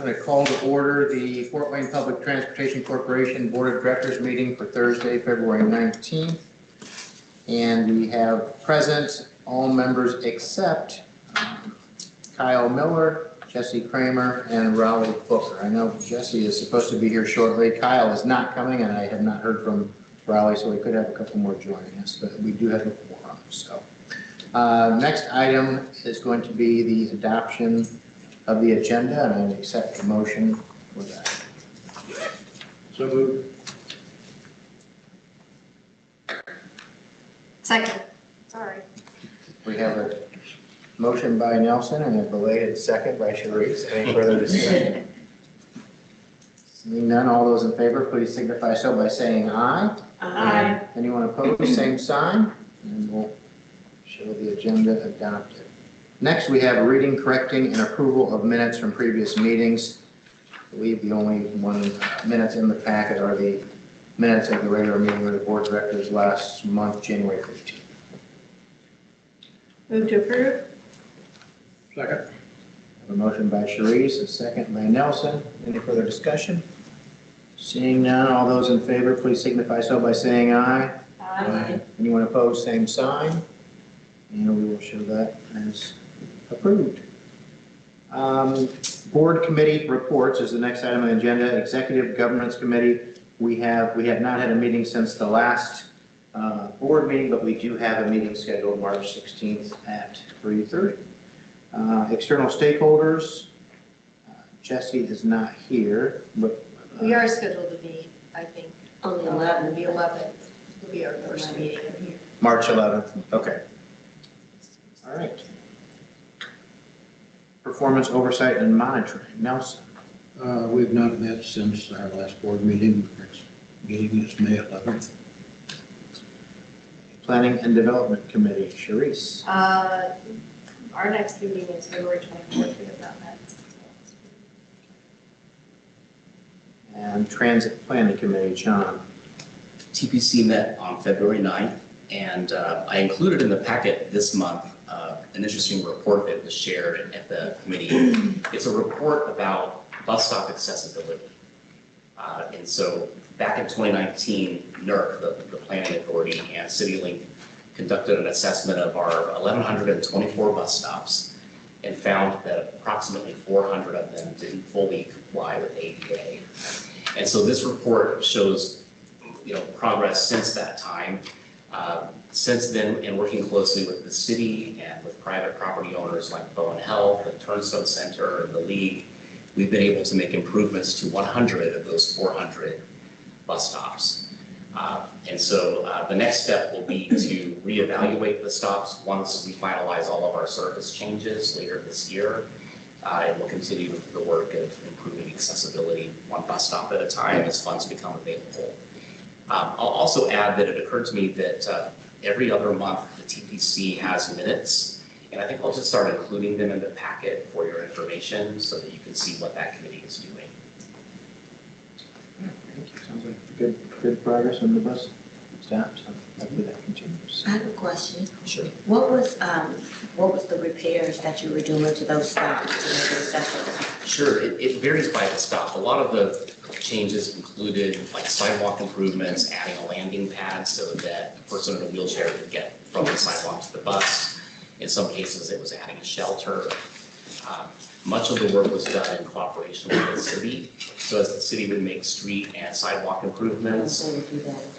going to call to order the Fort Wayne Public Transportation Corporation Board of Directors meeting for Thursday, February 19th. And we have present all members except Kyle Miller, Jesse Kramer, and Raleigh Booker. I know Jesse is supposed to be here shortly. Kyle is not coming, and I have not heard from Raleigh, so we could have a couple more joining us, but we do have a quorum. So, next item is going to be the adoption of the agenda, and I accept the motion for that. So moved. Second. Sorry. We have a motion by Nelson and a belated second by Sharice. Any further discussion? Seeing none, all those in favor, please signify so by saying aye. Aye. Anyone opposed, same sign, and we'll show the agenda adopted. Next, we have reading, correcting, and approval of minutes from previous meetings. I believe the only minutes in the packet are the minutes of the regular meeting of the board of directors last month, January 15th. Move to approve. Second. I have a motion by Sharice, a second by Nelson. Any further discussion? Seeing none, all those in favor, please signify so by saying aye. Aye. Anyone opposed, same sign. And we will show that as approved. Board committee reports is the next item on the agenda. Executive Governance Committee. We have not had a meeting since the last board meeting, but we do have a meeting scheduled March 16th at 3:30. External stakeholders. Jesse is not here, but We are scheduled to be, I think, On the 11th. 11th. The 11th will be our first meeting of the year. March 11th. Okay. All right. Performance oversight and monitoring. Nelson. We've not met since our last board meeting. Next meeting is May 11th. Planning and Development Committee. Sharice. Our next meeting is February 24th. We have not met. And Transit Planning Committee. John. TPC met on February 9th, and I included in the packet this month an interesting report that was shared at the committee. It's a report about bus stop accessibility. And so back in 2019, NERC, the planning authority, and Citilink conducted an assessment of our 1,124 bus stops and found that approximately 400 of them didn't fully comply with ADA. And so this report shows progress since that time. Since then, and working closely with the city and with private property owners like Bowen Health, the Turnstone Center, and the League, we've been able to make improvements to 100 of those 400 bus stops. And so the next step will be to reevaluate the stops once we finalize all of our service changes later this year. And we'll continue the work of improving accessibility one bus stop at a time as funds become available. I'll also add that it occurred to me that every other month the TPC has minutes, and I think I'll just start including them in the packet for your information so that you can see what that committee is doing. Thank you. Sounds like good progress on the bus stops. Hopefully that continues. I have a question. Sure. What was the repairs that you were doing to those stops to make it accessible? Sure, it varies by the stop. A lot of the changes included like sidewalk improvements, adding a landing pad so that a person in a wheelchair could get from the sidewalk to the bus. In some cases, it was adding a shelter. Much of the work was done in cooperation with the city. So as the city would make street and sidewalk improvements,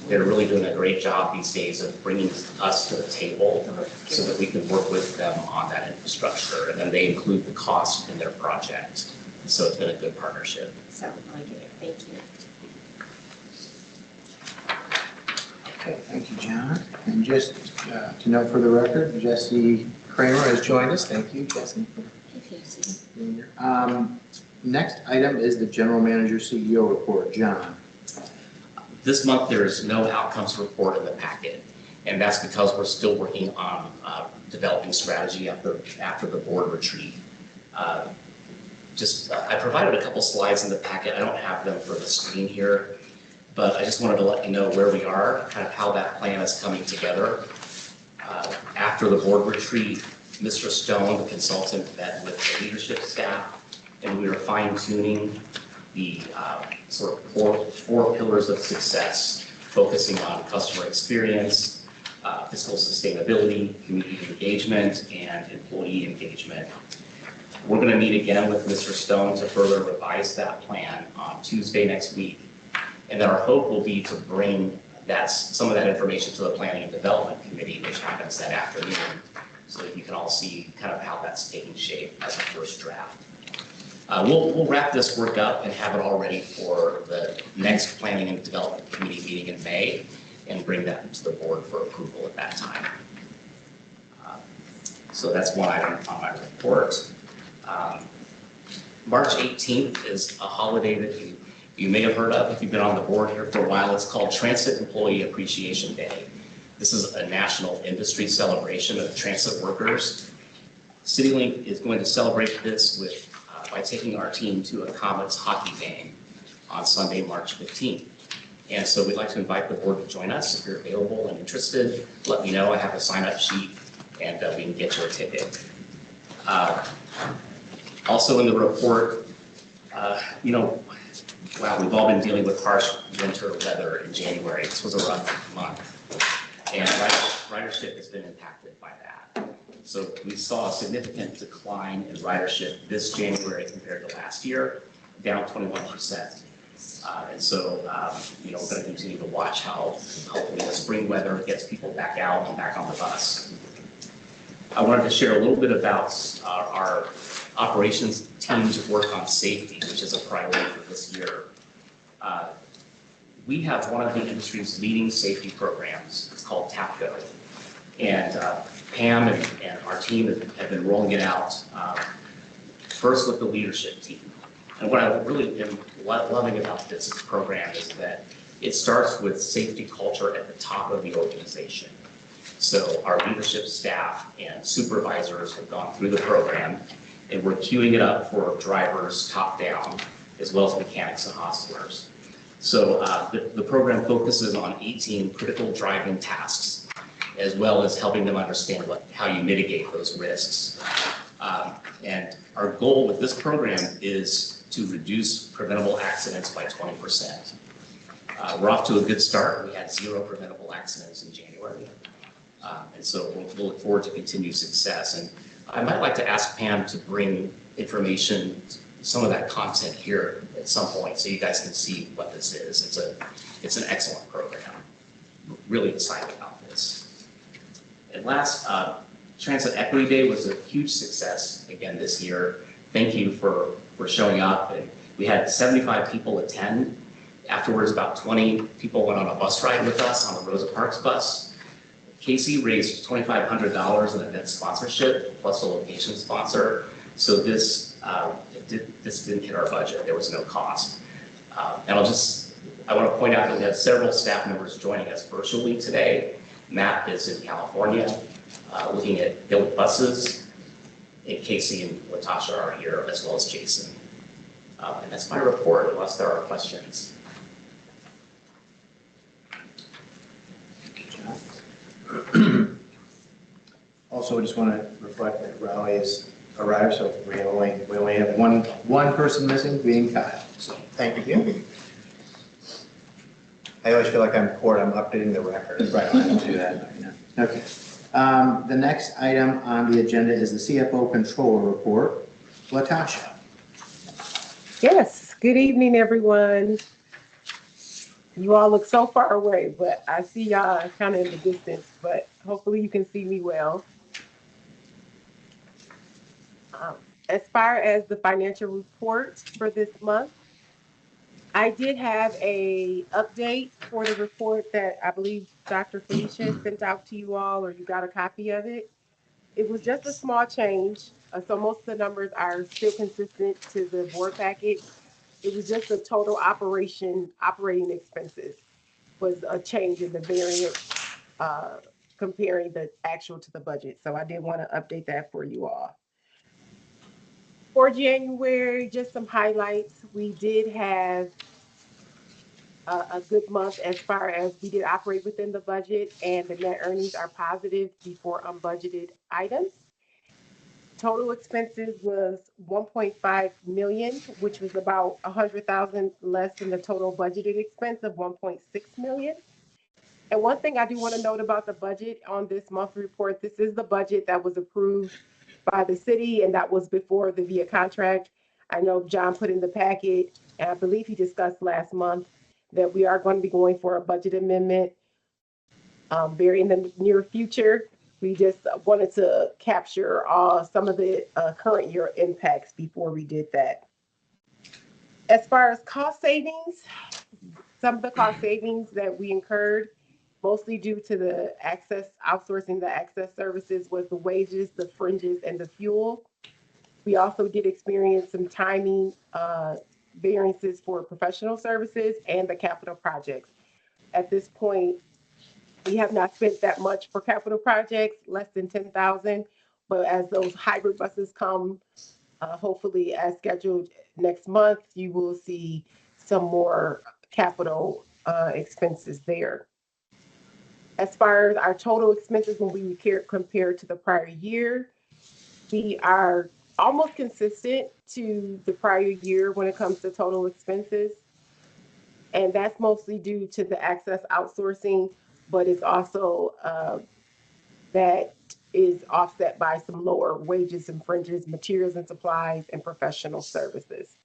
they're really doing a great job these days of bringing us to the table so that we can work with them on that infrastructure. And then they include the cost in their project. So it's been a good partnership. Sounds like it. Thank you. Okay, thank you, John. And just to note for the record, Jesse Kramer has joined us. Thank you, Jesse. Next item is the General Manager CEO report. John. This month, there is no outcomes report in the packet, and that's because we're still working on developing strategy after the board retreat. I provided a couple slides in the packet. I don't have them for the screen here, but I just wanted to let you know where we are, kind of how that plan is coming together. After the board retreat, Mr. Stone, the consultant, met with the leadership staff and we are fine tuning the sort of four pillars of success, focusing on customer experience, fiscal sustainability, community engagement, and employee engagement. We're going to meet again with Mr. Stone to further revise that plan on Tuesday next week. And then our hope will be to bring some of that information to the Planning and Development Committee, which happens that afternoon, so that you can all see kind of how that's taking shape as a first draft. We'll wrap this work up and have it all ready for the next Planning and Development Committee meeting in May and bring that to the board for approval at that time. So that's one item on my report. March 18th is a holiday that you may have heard of if you've been on the board here for a while. It's called Transit Employee Appreciation Day. This is a national industry celebration of transit workers. Citilink is going to celebrate this by taking our team to a Comets hockey game on Sunday, March 15th. And so we'd like to invite the board to join us. If you're available and interested, let me know. I have a sign-up sheet, and we can get you a ticket. Also in the report, wow, we've all been dealing with harsh winter weather in January. This was a rough month, and ridership has been impacted by that. So we saw a significant decline in ridership this January compared to last year, down 21%. And so, we're going to continue to watch how hopefully the spring weather gets people back out and back on the bus. I wanted to share a little bit about our operations team's work on safety, which is a priority for this year. We have one of the industry's leading safety programs. It's called TAPCO. And Pam and our team have been rolling it out first with the leadership team. And what I really am loving about this program is that it starts with safety culture at the top of the organization. So our leadership staff and supervisors have gone through the program, and we're queuing it up for drivers top down, as well as mechanics and hostlers. So the program focuses on 18 critical driving tasks, as well as helping them understand how you mitigate those risks. And our goal with this program is to reduce preventable accidents by 20%. We're off to a good start. We had 0 preventable accidents in January. And so we'll look forward to continued success. And I might like to ask Pam to bring information, some of that content here at some point so you guys can see what this is. It's an excellent program. I'm really excited about this. And last, Transit Equity Day was a huge success again this year. Thank you for showing up. And we had 75 people attend. Afterwards, about 20 people went on a bus ride with us on the Rosa Parks bus. Casey raised $2,500 in event sponsorship, plus a location sponsor. So this didn't hit our budget. There was no cost. And I want to point out that we have several staff members joining us virtually today. Matt is in California, looking at built buses. And Casey and Latasha are here, as well as Jason. And that's my report, unless there are questions. Also, I just want to reflect that Raleigh is arrived, so we only have one person missing, being Kyle. So thank you. I always feel like I'm in court. I'm updating the record. Right, I don't do that. Okay. The next item on the agenda is the CFO Controller Report. Latasha. Yes, good evening, everyone. You all look so far away, but I see y'all kind of in the distance, but hopefully you can see me well. As far as the financial report for this month, I did have a update for the report that I believe Dr. Felicia sent out to you all, or you got a copy of it. It was just a small change. So most of the numbers are still consistent to the board packet. It was just the total operating expenses was a change in the variance, comparing the actual to the budget. So I did want to update that for you all. For January, just some highlights. We did have a good month as far as we did operate within the budget, and the net earnings are positive before unbudgeted items. total expenses was 1.5 million, which was about 100,000 less than the total budgeted expense of 1.6 million. And one thing I do want to note about the budget on this monthly report, this is the budget that was approved by the city, and that was before the VIA contract. I know John put in the packet, and I believe he discussed last month that we are going to be going for a budget amendment very in the near future. We just wanted to capture some of the current year impacts before we did that. As far as cost savings, some of the cost savings that we incurred, mostly due to the outsourcing the access services, was the wages, the fringes, and the fuel. We also did experience some timing variances for professional services and the capital projects. At this point, we have not spent that much for capital projects, less than 10,000. But as those hybrid buses come, hopefully as scheduled next month, you will see some more capital expenses there. As far as our total expenses, when we compare to the prior year, we are almost consistent to the prior year when it comes to total expenses. And that's mostly due to the access outsourcing, but it's also that is offset by some lower wages and fringes, materials and supplies, and professional services.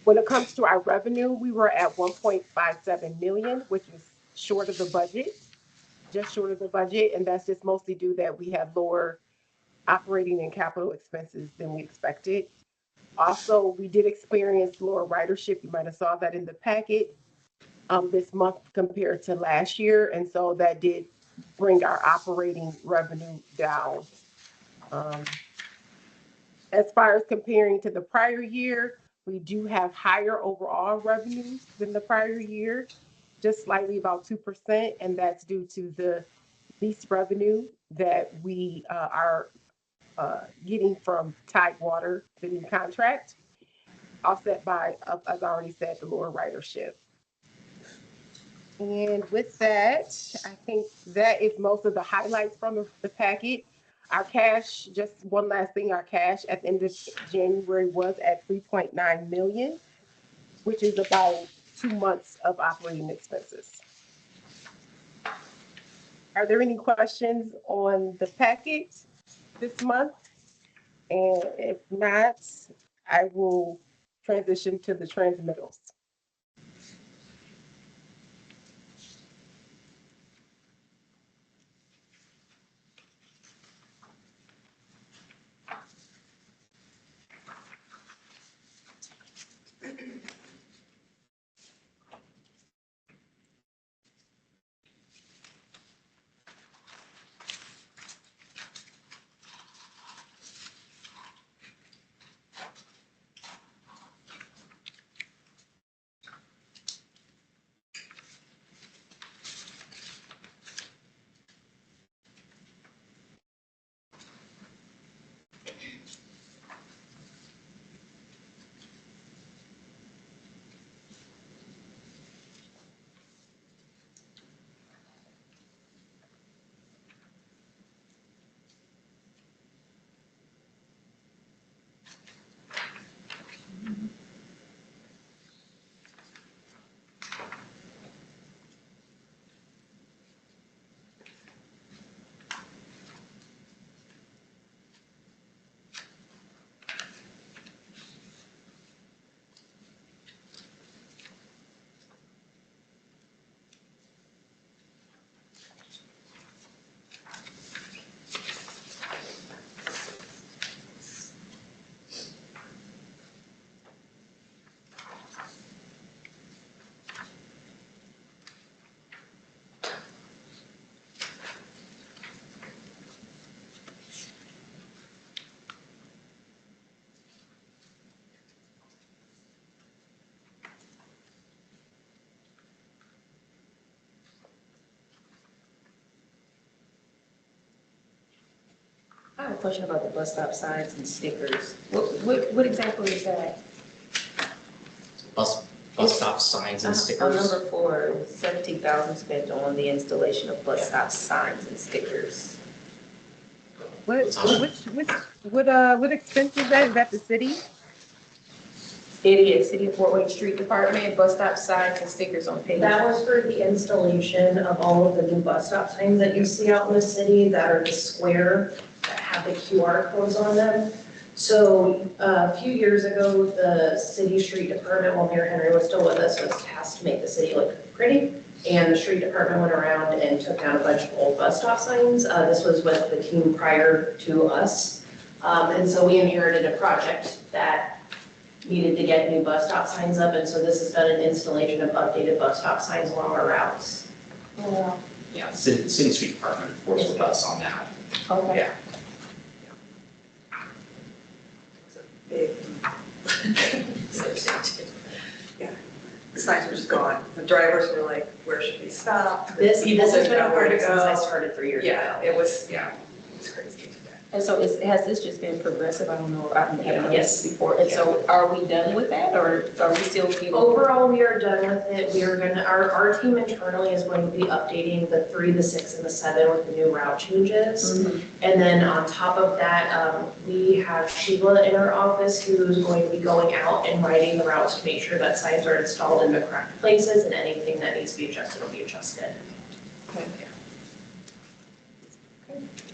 When it comes to our revenue, we were at 1.57 million, which was short of the budget, just short of the budget. And that's just mostly due that we had lower operating and capital expenses than we expected. Also, we did experience lower ridership. You might have saw that in the packet this month compared to last year. And so that did bring our operating revenue down. As far as comparing to the prior year, we do have higher overall revenues than the prior year, just slightly about 2%. And that's due to the lease revenue that we are getting from Tidewater, the new contract, offset by, as I already said, the lower ridership. And with that, I think that is most of the highlights from the packet. Our cash, just one last thing, our cash at the end of January was at 3.9 million, which is about 2 months of operating expenses. Are there any questions on the packet this month? And if not, I will transition to the transmittals. I have a question about the bus stop signs and stickers. What exactly is that? Bus stop signs and On stickers. number 4, 17,000 spent on the installation of bus stop signs and stickers. Which What expense is that? Is that the city? It is City of Fort Wayne Street Department, bus stop signs and stickers on page. That was for the installation of all of the new bus stop signs that you see out in the city that are the square that have the QR codes on them. So a few years ago, the city street department, while Mayor Henry was still with us, was tasked to make the city look pretty. And the street department went around and took down a bunch of old bus stop signs. This was with the team prior to us. And so we inherited a project that needed to get new bus stop signs up, and so this has done an installation of updated bus stop signs along our routes. Yeah, City Street Department works with us on that. Okay. Yeah. Big. Yeah, the signs were just gone. The drivers were like, where should we stop? This People has didn't been know where to a since I go. started 3 years ago. Yeah, it was Yeah. crazy. And so has this just been progressive? I don't know, I haven't had Yes. this before. And so are we done with that or are we still keeping? Overall, we are done with it. We are gonna, our team internally is going to be updating the 3, the 6, and the 7 with the new route changes. And then on top of that, we have Sheila in our office who's going to be going out and writing the routes to make sure that signs are installed in the correct places and anything that needs to be adjusted will be adjusted.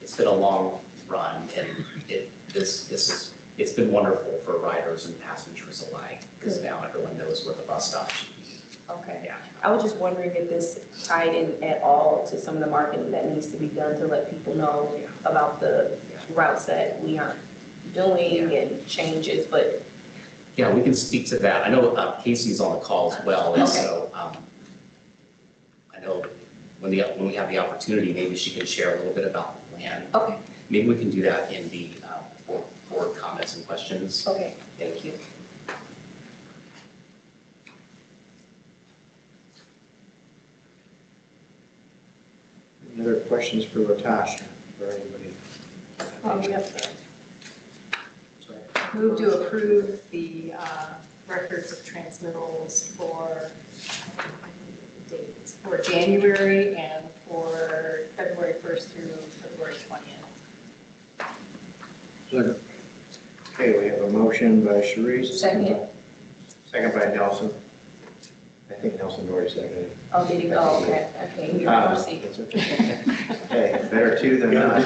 It's been a long run, and it's been wonderful for riders and passengers alike, because now everyone knows where the bus stop should be. Okay. Yeah. I was just wondering if this tied in at all to some of the marketing that needs to be done to let people know Yeah. about the Yeah. routes that we aren't doing and changes, but Yeah, we can speak to that. I know Casey's on the call as well, and so I know when we have the opportunity, maybe she can share a little bit about the plan. okay, Maybe we can do that in the board comments and questions. okay, thank you. Any other questions for Latasha or anybody? Move to approve the records of transmittals for dates for January and for February 1st through February 20th. Second. Okay, we have a motion by Sharice. Second. Second by Nelson. I think Nelson already seconded it. Oh, did he go? Okay, okay, you're proceed. It's okay. Okay, better two than none.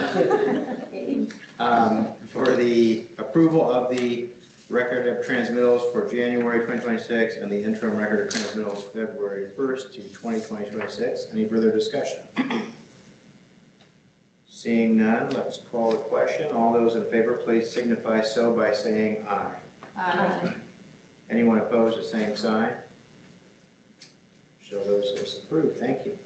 For the approval of the record of transmittals for January 2026 and the interim record of transmittals February 1st to 2026. Any further discussion? Seeing none, let's call the question. All those in favor, please signify so by saying aye. Anyone opposed, the same sign. Show those as approved. Thank you.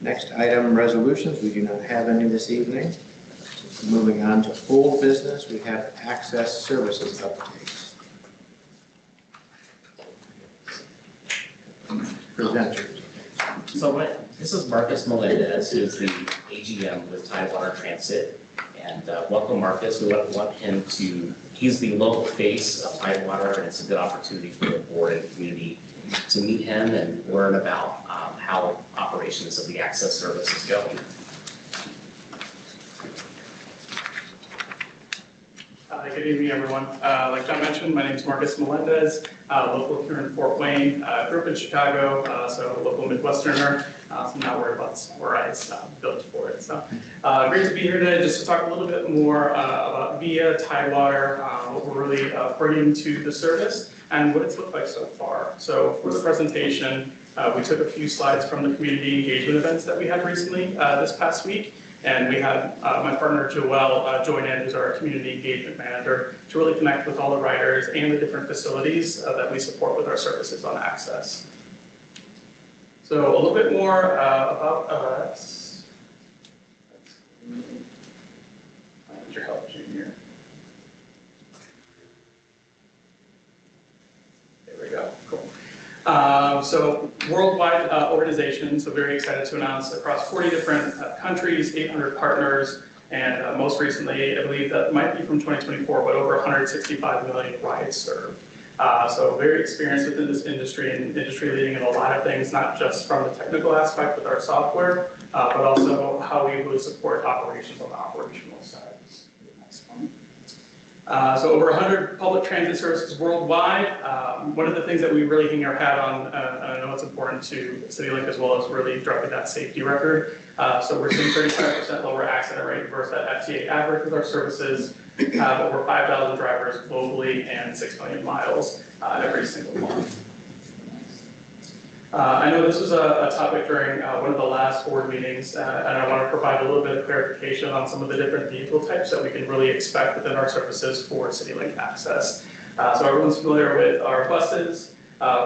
Next item, resolutions. We do not have any this evening. Moving on to old business, we have access services updates. Presenters. So this is Marcus Melendez, who's the AGM with Tidewater Transit. And welcome, Marcus. We want him to, he's the local face of Tidewater, and it's a good opportunity for the board and community to meet him and learn about how operations of the access service is going. Good evening, everyone. Like John mentioned, my name is Marcus Melendez, local here in Fort Wayne. Grew up in Chicago, so a local Midwesterner. So I'm not worried about where I built for it. So great to be here today just to talk a little bit more about VIA, Tidewater, what we're really bringing to the service and what it's looked like so far. So for the presentation, we took a few slides from the community engagement events that we had recently this past week. And we had my partner Joelle join in, who's our community engagement manager, to really connect with all the riders and the different facilities that we support with our services on access. So a little bit more about us. I need your help, Junior. There we go, cool. So worldwide organization, so very excited to announce across 40 different countries, 800 partners, and most recently, I believe that might be from 2024, but over 165 million rides served. So very experienced within this industry and industry leading in a lot of things, not just from the technical aspect with our software, but also how we really support operations on the operational side. Next one. So over 100 public transit services worldwide. One of the things that we really hang our hat on, and I know it's important to Citilink as well, is really driving that safety record. So we're seeing 35% lower accident rate versus that FTA average with our services. Have over 5,000 drivers globally and 6 million miles every single month. I know this was a topic during one of the last board meetings, and I want to provide a little bit of clarification on some of the different vehicle types that we can really expect within our services for Citilink Access. So everyone's familiar with our buses.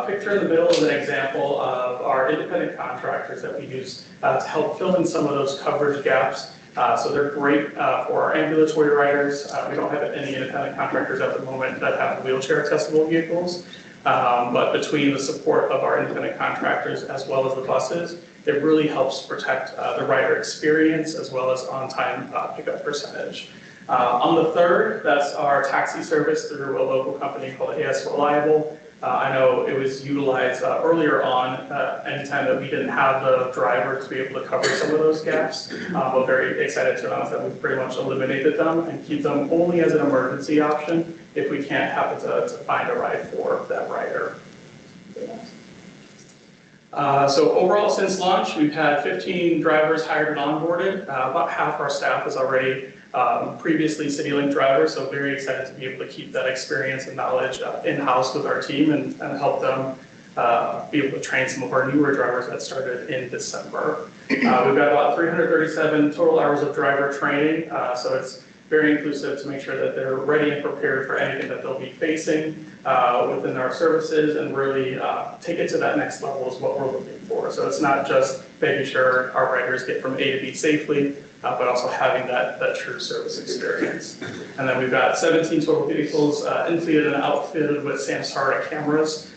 Picture in the middle is an example of our independent contractors that we use to help fill in some of those coverage gaps. So they're great for our ambulatory riders. We don't have any independent contractors at the moment that have wheelchair accessible vehicles. But between the support of our independent contractors as well as the buses, it really helps protect the rider experience as well as on-time pickup percentage. On the third, that's our taxi service through a local company called AS Reliable. I know it was utilized earlier on, anytime that we didn't have the driver to be able to cover some of those gaps. But very excited to announce that we've pretty much eliminated them and keep them only as an emergency option if we can't happen to find a ride for that rider. So overall, since launch, we've had 15 drivers hired and onboarded. About half our staff is already previously Citilink drivers, so very excited to be able to keep that experience and knowledge in-house with our team and help them be able to train some of our newer drivers that started in December. We've got about 337 total hours of driver training, so it's very inclusive to make sure that they're ready and prepared for anything that they'll be facing within our services, and really take it to that next level is what we're looking for. So it's not just making sure our riders get from A to B safely, but also having that true service experience. And then we've got 17 total vehicles inflated and outfitted with Samsara cameras,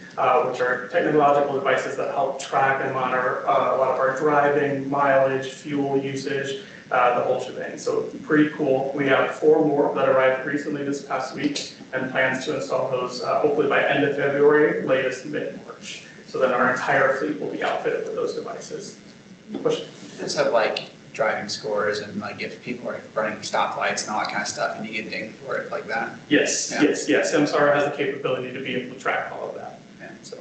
which are technological devices that help track and monitor a lot of our driving, mileage, fuel usage, the whole shebang. So pretty cool. We have 4 more that arrived recently this past week, and plans to install those hopefully by end of February, latest mid-March. So then our entire fleet will be outfitted with those devices. Just have like driving scores and like if people are running stoplights and all that kind of stuff and you get dinged for it like that? Yes, Yeah. yes. Samsara has the capability to be able to track all of that. Yeah. So,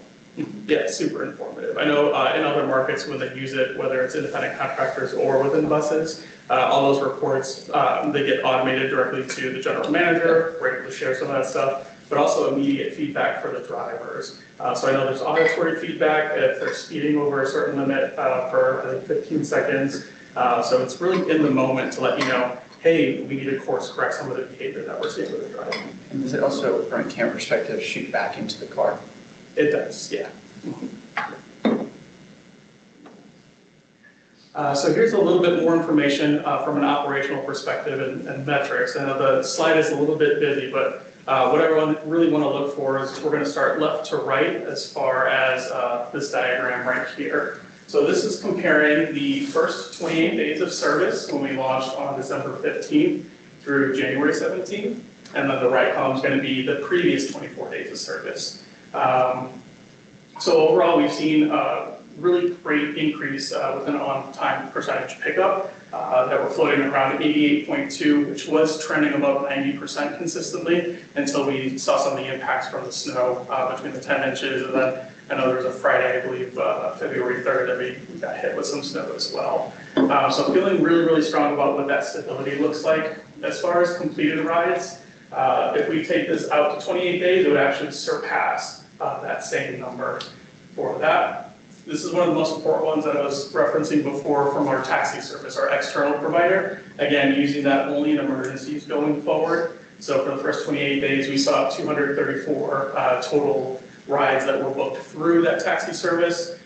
yeah, super informative. I know in other markets when they use it, whether it's independent contractors or within buses, all those reports, they get automated directly to the general manager. We're able to share some of that stuff, but also immediate feedback for the drivers. So I know there's auditory feedback if they're speeding over a certain limit for I think 15 seconds. So it's really in the moment to let you know, hey, we need to course correct some of the behavior that we're seeing with the driver. And does it also, from a camera perspective, shoot back into the car? It does, yeah. So here's a little bit more information from an operational perspective and metrics. I know the slide is a little bit busy, but what everyone really want to look for is we're going to start left to right as far as this diagram right here. So this is comparing the first 28 days of service when we launched on December 15th through January 17th. And then the right column is going to be the previous 24 days of service. So overall, we've seen a really great increase with an on-time percentage pickup that we're floating around 88.2, which was trending above 90% consistently until we saw some of the impacts from the snow between the 10 inches. And then I know there was a Friday, I believe, February 3rd, that we got hit with some snow as well. So feeling really, really strong about what that stability looks like. As far as completed rides, if we take this out to 28 days, it would actually surpass that same number for that. This is one of the most important ones that I was referencing before from our taxi service, our external provider. Again, using that only in emergencies going forward. So for the first 28 days, we saw 234 total rides that were booked through that taxi service.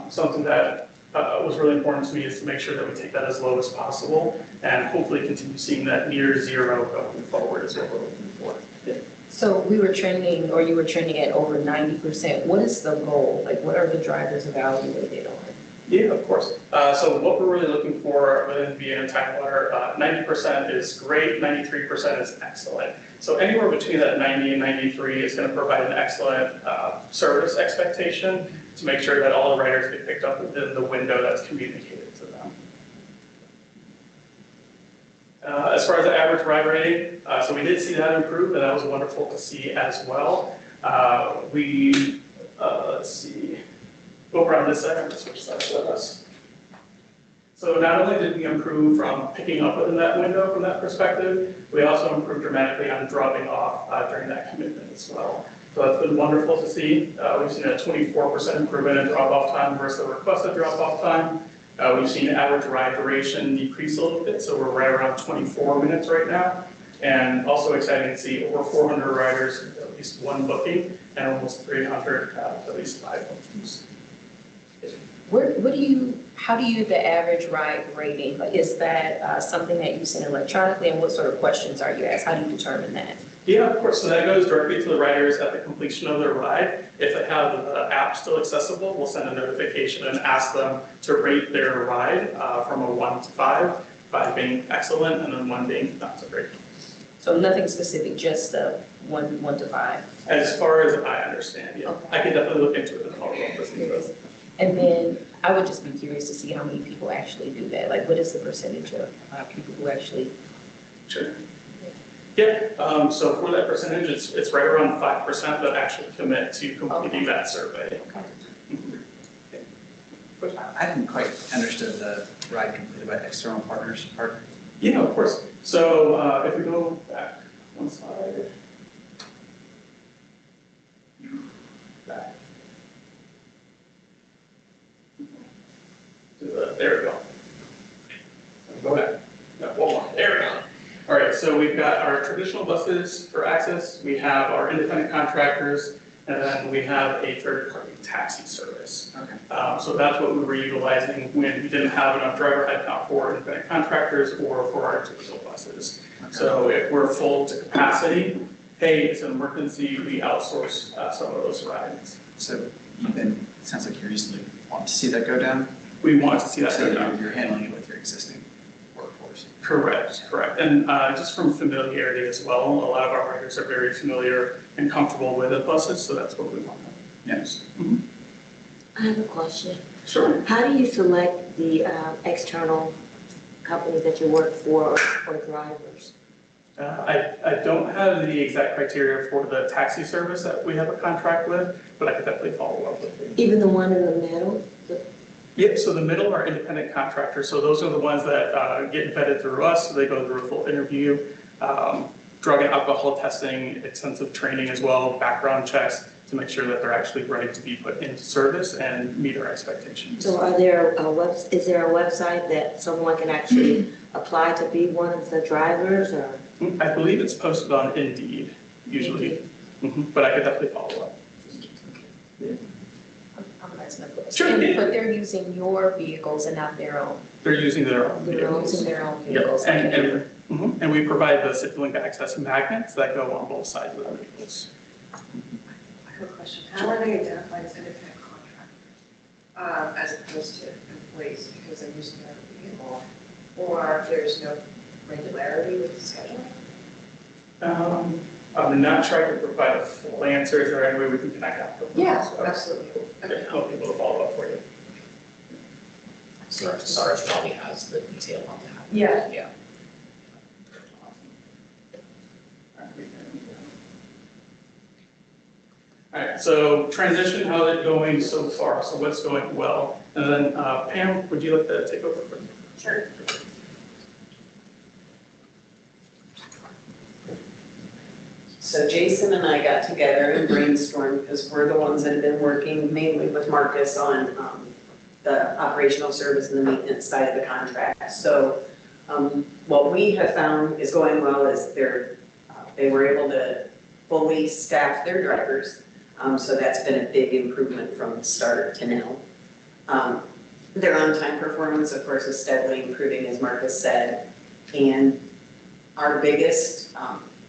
Something that was really important to me is to make sure that we take that as low as possible and hopefully continue seeing that near zero going forward is what we're looking for. Yeah. So we were trending, or you were trending at over 90%. What is the goal? Like, what are the drivers evaluated on? Yeah, of course. So what we're really looking for within being in Tidewater, 90% is great, 93% is excellent. So anywhere between that 90 and 93 is going to provide an excellent service expectation to make sure that all the riders get picked up within the window that's communicated to them. As far as the average ride rating, so we did see that improve, and that was wonderful to see as well. Let's see. Over on this side, I'm going to switch sides with us. So not only did we improve from picking up within that window from that perspective, we also improved dramatically on dropping off during that commitment as well. So that's been wonderful to see. We've seen a 24% improvement in drop-off time versus the requested drop-off time. We've seen average ride duration decrease a little bit, so we're right around 24 minutes right now. And also exciting to see over 400 riders with at least one booking, and almost 300 at least 5 bookings. How do you the average ride rating? Like, is that something that you send electronically, and what sort of questions are you asked? How do you determine that? Yeah, of course. So that goes directly to the riders at the completion of their ride. If they have the app still accessible, we'll send a notification and ask them to rate their ride from a 1 to 5, 5 being excellent, and then 1 being not so great. So nothing specific, just one to 5? As far as I understand, yeah. Okay. I can definitely look into it and follow up with you. And then I would just be curious to see how many people actually do that. Like, what is the percentage of people who actually? Sure. Yeah, so for that percentage, it's right around 5% that actually commit to completing that survey. I didn't quite understood the ride completed by external partners part. Yeah, of course. So if we go back one slide. Back. There we go. Go back. No, one more. There we go. All right, so we've got our traditional buses for access, we have our independent contractors, and then we have a third-party taxi service. Okay. So that's what we were utilizing when we didn't have enough driver headcount for independent contractors or for our typical buses. Okay. So if we're full to capacity, hey, it's an emergency, we outsource some of those rides. So it sounds like you recently want to see that go down? We want to see that So go down. you're handling it with your existing workforce? Correct. And just from familiarity as well, a lot of our riders are very familiar and comfortable with the buses, so that's what we want. Yes. Mm-hmm. I have a question. Sure. How do you select the external companies that you work for or drivers? I don't have the exact criteria for the taxi service that we have a contract with, but I could definitely follow up with you. Even the one in the middle? Yep, so the middle are independent contractors, so those are the ones that get vetted through us, so they go through a full interview, drug and alcohol testing, extensive training as well, background checks to make sure that they're actually ready to be put into service and meet our expectations. So is there a website that someone can actually apply to be one of the drivers, or? I believe it's posted on Indeed, usually, but I could definitely follow up. I'm asking a question. Sure. But they're using your vehicles and not their own. They're using their own They're vehicles. using their own Yep, vehicles. and we provide the Citilink access magnets that go on both sides of the vehicles. I have a question. How are they identified as independent contractors as opposed to employees because they're using their vehicle? Or there's no regularity with the scheduling? I'm not sure I can provide a full answer. Is there any way we can connect after? Yeah, absolutely. Okay, I'll be able to follow up for you. Sarge probably has the detail on that. Yeah. Yeah. All right, so transition, how is it going so far? So what's going well? And then Pam, would you like to take over for me? Sure. So Jason and I got together and brainstormed because we're the ones that have been working mainly with Marcus on the operational service and the maintenance side of the contract. So what we have found is going well is they were able to fully staff their drivers. So that's been a big improvement from the start to now. Their on-time performance, of course, is steadily improving, as Marcus said. And our biggest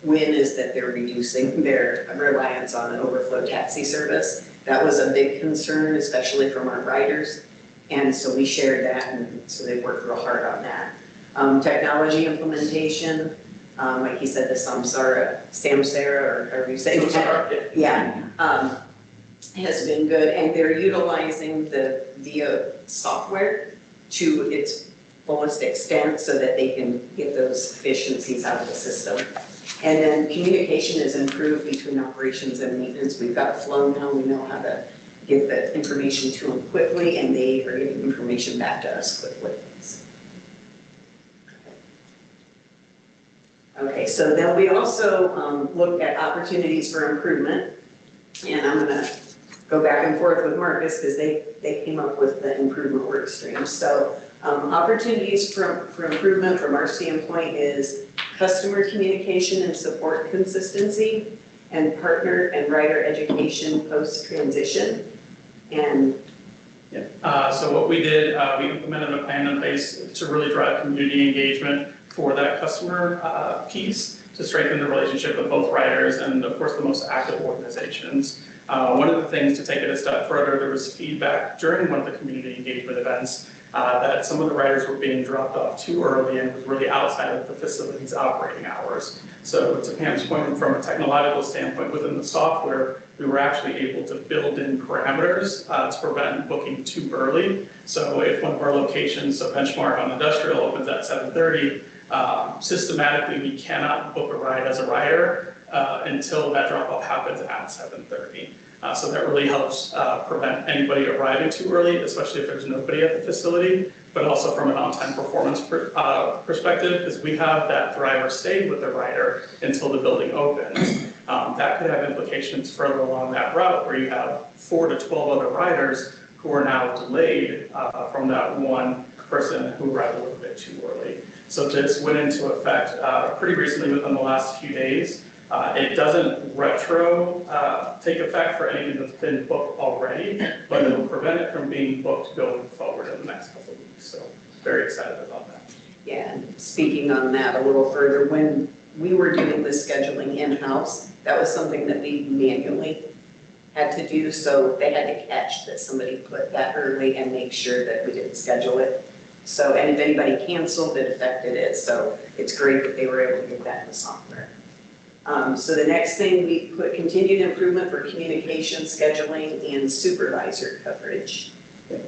win is that they're reducing their reliance on an overflow taxi service. That was a big concern, especially from our riders. And so we shared that, and so they worked real hard on that. Technology implementation, like he said, the Samsara, or however you say that. Yeah, has been good, and they're utilizing the VIA software to its fullest extent so that they can get those efficiencies out of the system. And then communication has improved between operations and maintenance. We've got a flow now, we know how to get the information to them quickly, and they are getting information back to us quickly. Okay, so then we also looked at opportunities for improvement, and I'm gonna go back and forth with Marcus because they came up with the improvement work stream. So opportunities for improvement from our standpoint is customer communication and support consistency, and partner and rider education post-transition. And so what we did, we implemented a plan in place to really drive community engagement for that customer piece, to strengthen the relationship with both riders and, of course, the most active organizations. One of the things, to take it a step further, there was feedback during one of the community engagement events that some of the riders were being dropped off too early and was really outside of the facility's operating hours. So to Pam's point, from a technological standpoint within the software, we were actually able to build in parameters to prevent booking too early. So if one of our locations, so Benchmark on Industrial, opens at 7:30, systematically we cannot book a ride as a rider until that drop-off happens at 7:30. So that really helps prevent anybody arriving too early, especially if there's nobody at the facility, but also from an on-time performance perspective, because we have that driver stay with the rider until the building opens. That could have implications further along that route where you have 4 to 12 other riders who are now delayed from that one person who arrived a little bit too early. So this went into effect pretty recently within the last few days. It doesn't take effect for anything that's been booked already, but it'll prevent it from being booked going forward in the next couple of weeks. So very excited about that. yeah, and speaking on that a little further, when we were doing the scheduling in-house, that was something that we manually had to do. So they had to catch that somebody put that early and make sure that we didn't schedule it. So, and if anybody canceled, it affected it. So it's great that they were able to get that in the software. So the next thing, we put continued improvement for communication, scheduling, and supervisor coverage.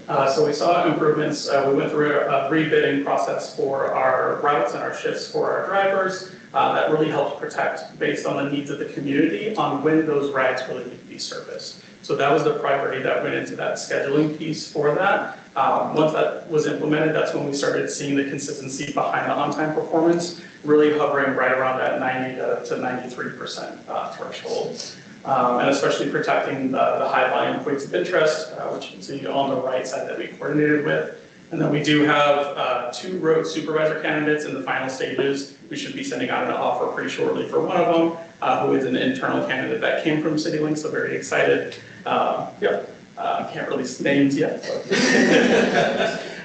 So we saw improvements. We went through a rebidding process for our routes and our shifts for our drivers. That really helps protect, based on the needs of the community, on when those rides really need to be serviced. So that was the priority that went into that scheduling piece for that. Once that was implemented, that's when we started seeing the consistency behind the on-time performance, really hovering right around that 90 to 93% threshold. And especially protecting the high volume points of interest, which you can see on the right side that we coordinated with. And then we do have 2 road supervisor candidates in the final stages. We should be sending out an offer pretty shortly for one of them, who is an internal candidate that came from Citilink, so very excited. Can't release names yet,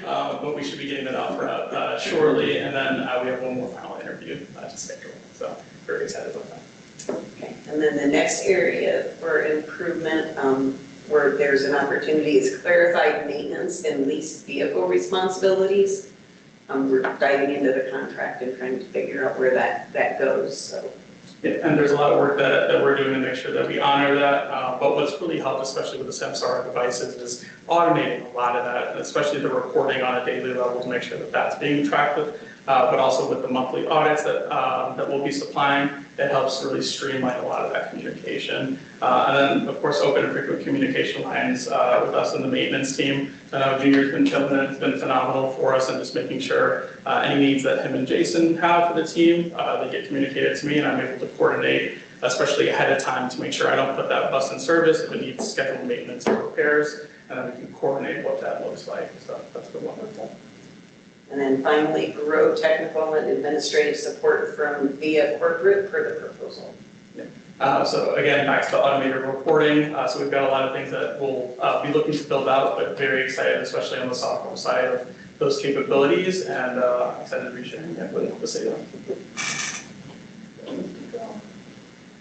but we should be getting that offer out shortly. And then we have one more final interview to schedule, so very excited about that. Okay, and then the next area for improvement, where there's an opportunity, is clarified maintenance and leased vehicle responsibilities. We're diving into the contract and trying to figure out where that goes, so. Yeah, and there's a lot of work that we're doing to make sure that we honor that. But what's really helped, especially with the Samsara devices, is automating a lot of that, and especially the reporting on a daily level to make sure that that's being tracked with, but also with the monthly audits that we'll be supplying. It helps really streamline a lot of that communication. And then, of course, open and frequent communication lines with us and the maintenance team. Junior's been killing it. It's been phenomenal for us, and just making sure any needs that him and Jason have for the team, they get communicated to me, and I'm able to coordinate, especially ahead of time, to make sure I don't put that bus in service if it needs scheduled maintenance or repairs, and then we can coordinate what that looks like. So that's been wonderful. And then finally, grow technical and administrative support from VIA corporate per the proposal. So again, back to the automated reporting. So we've got a lot of things that we'll be looking to build out, but very excited, especially on the software side, of those capabilities, and excited to be sharing that with Citilink.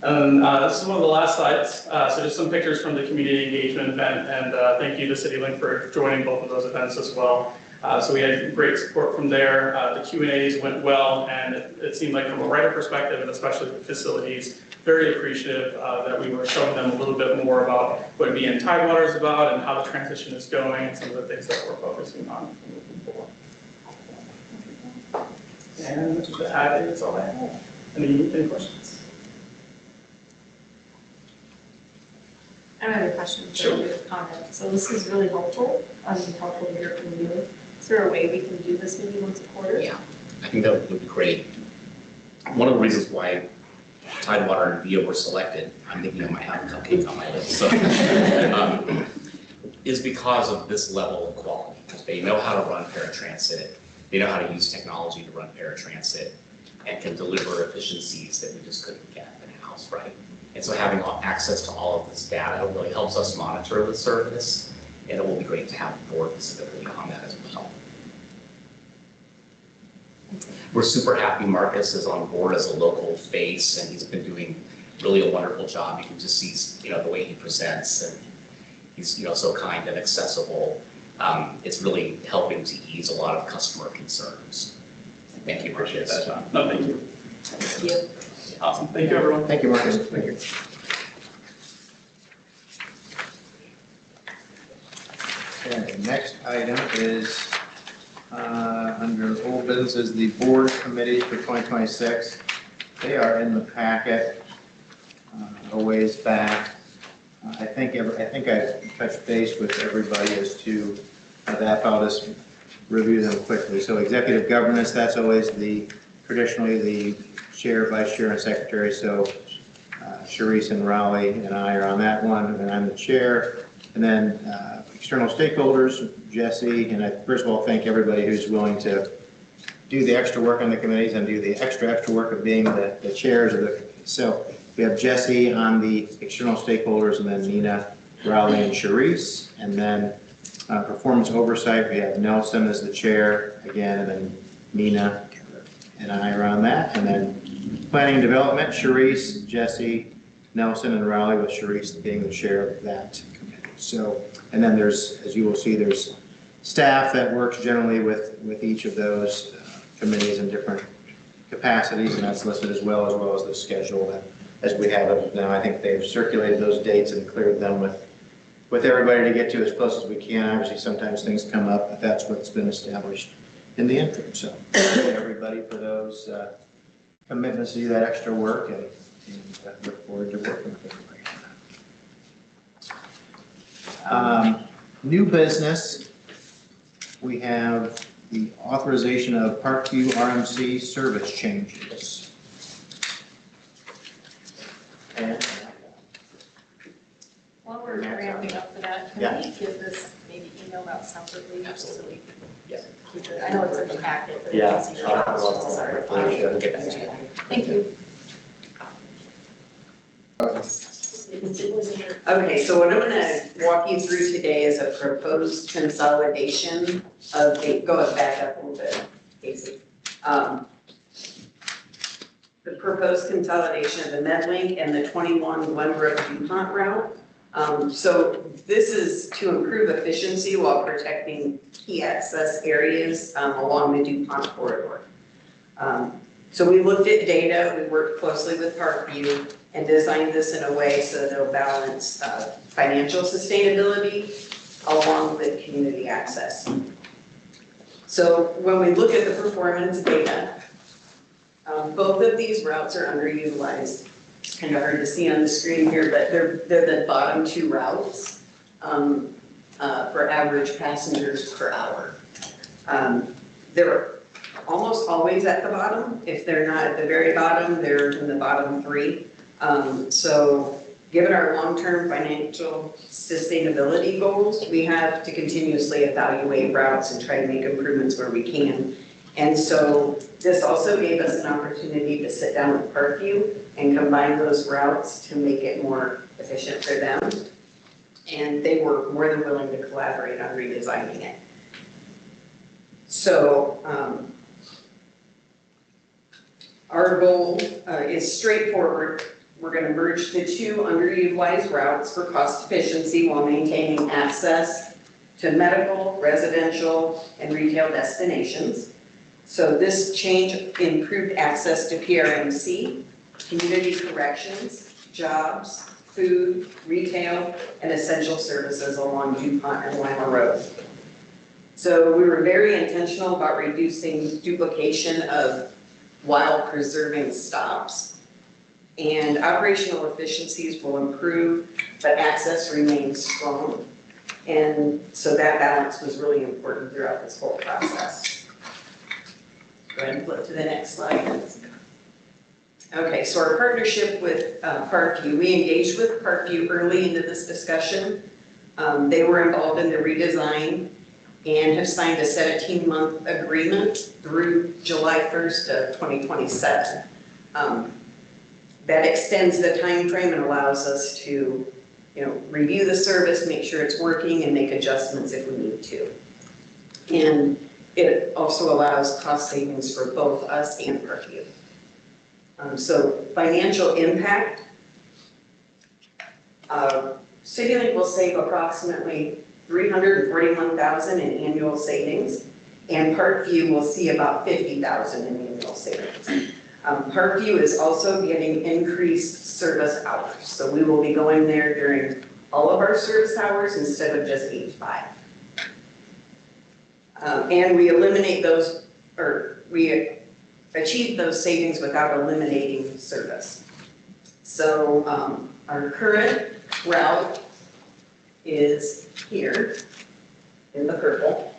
And this is one of the last slides. So just some pictures from the community engagement event, and thank you to Citilink for joining both of those events as well. So we had great support from there. The Q&As went well, and it seemed like from a writer perspective, and especially the facilities, very appreciative that we were showing them a little bit more about what being Tidewater is about and how the transition is going and some of the things that we're focusing on moving forward. And that is all I have. Any questions? I have a question, Sure. a comment. So this is really helpful. Helpful to hear from you. Is there a way we can do this maybe once a quarter? Yeah, I think that would be great. One of the reasons why Tidewater and VIA were selected, I'm thinking I might have a cupcake on my list, so, is because of this level of quality. They know how to run paratransit, they know how to use technology to run paratransit, and can deliver efficiencies that we just couldn't get in-house, right? And so having access to all of this data really helps us monitor the service, and it will be great to have the board specifically on that as well. We're super happy Marcus is on board as a local face, and he's been doing really a wonderful job. You can just see, the way he presents, and he's, so kind and accessible. It's really helping to ease a lot of customer concerns. Thank you, Appreciate Marcus. that, John. No, thank you. Thank you. Awesome. Thank you, everyone. Thank you, Marcus. Thank you. Okay, next item is under old business is the board committees for 2026. They are in the packet a ways back. I think I touched base with everybody as to that. I'll just review them quickly. So executive governance, that's always traditionally the chair, vice chair, and secretary. So Sharice and Raleigh and I are on that one, and I'm the chair. And then external stakeholders, Jesse, and I first of all thank everybody who's willing to do the extra work on the committees and do the extra work of being the chairs of the. So we have Jesse on the external stakeholders, and then Nina, Raleigh, and Sharice. And then performance oversight, we have Nelson as the chair again, and then Nina and I are on that. And then planning and development, Sharice, Jesse, Nelson, and Raleigh, with Sharice being the chair of that committee. So, and then there's, as you will see, there's staff that works generally with each of those committees in different capacities, and that's listed as well as the schedule that, as we have it now. I think they've circulated those dates and cleared them with everybody to get to as close as we can. Obviously, sometimes things come up, but that's what's been established in the interim. So, thank you everybody for those commitments to do that extra work, and look forward to working with everybody on that. New business, we have the authorization of Parkview RMC service changes. And While we're ramping up for that, can we get this maybe emailed out separately? So we can keep it. I know it's in the packet, but Yeah. it's easier. Sorry. Get back to you. Thank you. Okay, so what I'm gonna walk you through today is a proposed consolidation of, go back up a little bit, Casey. The proposed consolidation of the Medlink and the 21 Glenbrook DuPont route. So this is to improve efficiency while protecting key access areas along the DuPont corridor. So we looked at data, we worked closely with Parkview and designed this in a way so that it'll balance financial sustainability along with community access. So when we look at the performance data, both of these routes are underutilized. It's kind of hard to see on the screen here, but they're the bottom two routes for average passengers per hour. They're almost always at the bottom. If they're not at the very bottom, they're in the bottom three. So given our long-term financial sustainability goals, we have to continuously evaluate routes and try to make improvements where we can. And so this also gave us an opportunity to sit down with Parkview and combine those routes to make it more efficient for them. And they were more than willing to collaborate on redesigning it. So our goal is straightforward. We're gonna merge the two underutilized routes for cost efficiency while maintaining access to medical, residential, and retail destinations. So this change improved access to PRMC, community corrections, jobs, food, retail, and essential services along DuPont and Lima Road. So we were very intentional about reducing duplication of while preserving stops. And operational efficiencies will improve, but access remains strong. And so that balance was really important throughout this whole process. Go ahead and flip to the next slide. Okay, so our partnership with Parkview, we engaged with Parkview early into this discussion. They were involved in the redesign and have signed a 17-month agreement through July 1st of 2027. That extends the time frame and allows us to, review the service, make sure it's working, and make adjustments if we need to. And it also allows cost savings for both us and Parkview. So financial impact, Citilink will save approximately $341,000 in annual savings, and Parkview will see about $50,000 in annual savings. Parkview is also getting increased service hours, so we will be going there during all of our service hours instead of just 8 to 5. And we eliminate those, or we achieve those savings without eliminating service. So our current route is here in the purple.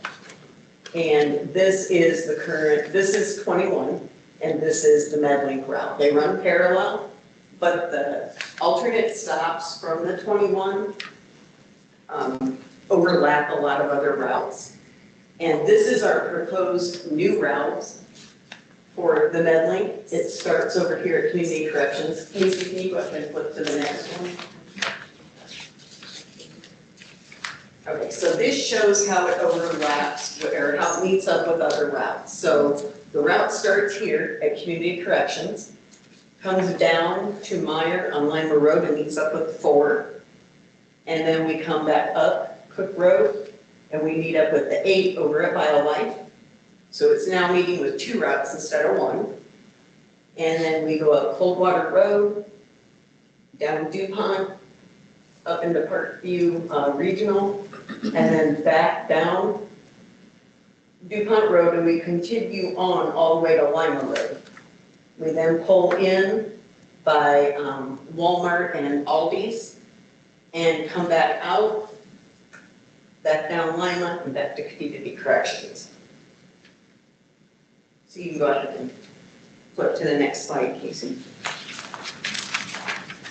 And this is the current, this is 21, and this is the Medlink route. They run parallel, but the alternate stops from the 21 overlap a lot of other routes. And this is our proposed new routes for the Medlink. It starts over here at Community Corrections. Casey, can you go ahead and flip to the next one? Okay, so this shows how it overlaps, or how it meets up with other routes. So the route starts here at Community Corrections, comes down to Meyer on Lima Road and meets up with 4. And then we come back up Cook Road and we meet up with the 8 over at BioLife. So it's now meeting with 2 routes instead of 1. And then we go up Coldwater Road, down DuPont, up into Parkview Regional, and then back down DuPont Road, and we continue on all the way to Lima Road. We then pull in by Walmart and Aldi's and come back out, back down Lima, and back to Community Corrections. So you can go ahead and flip to the next slide, Casey.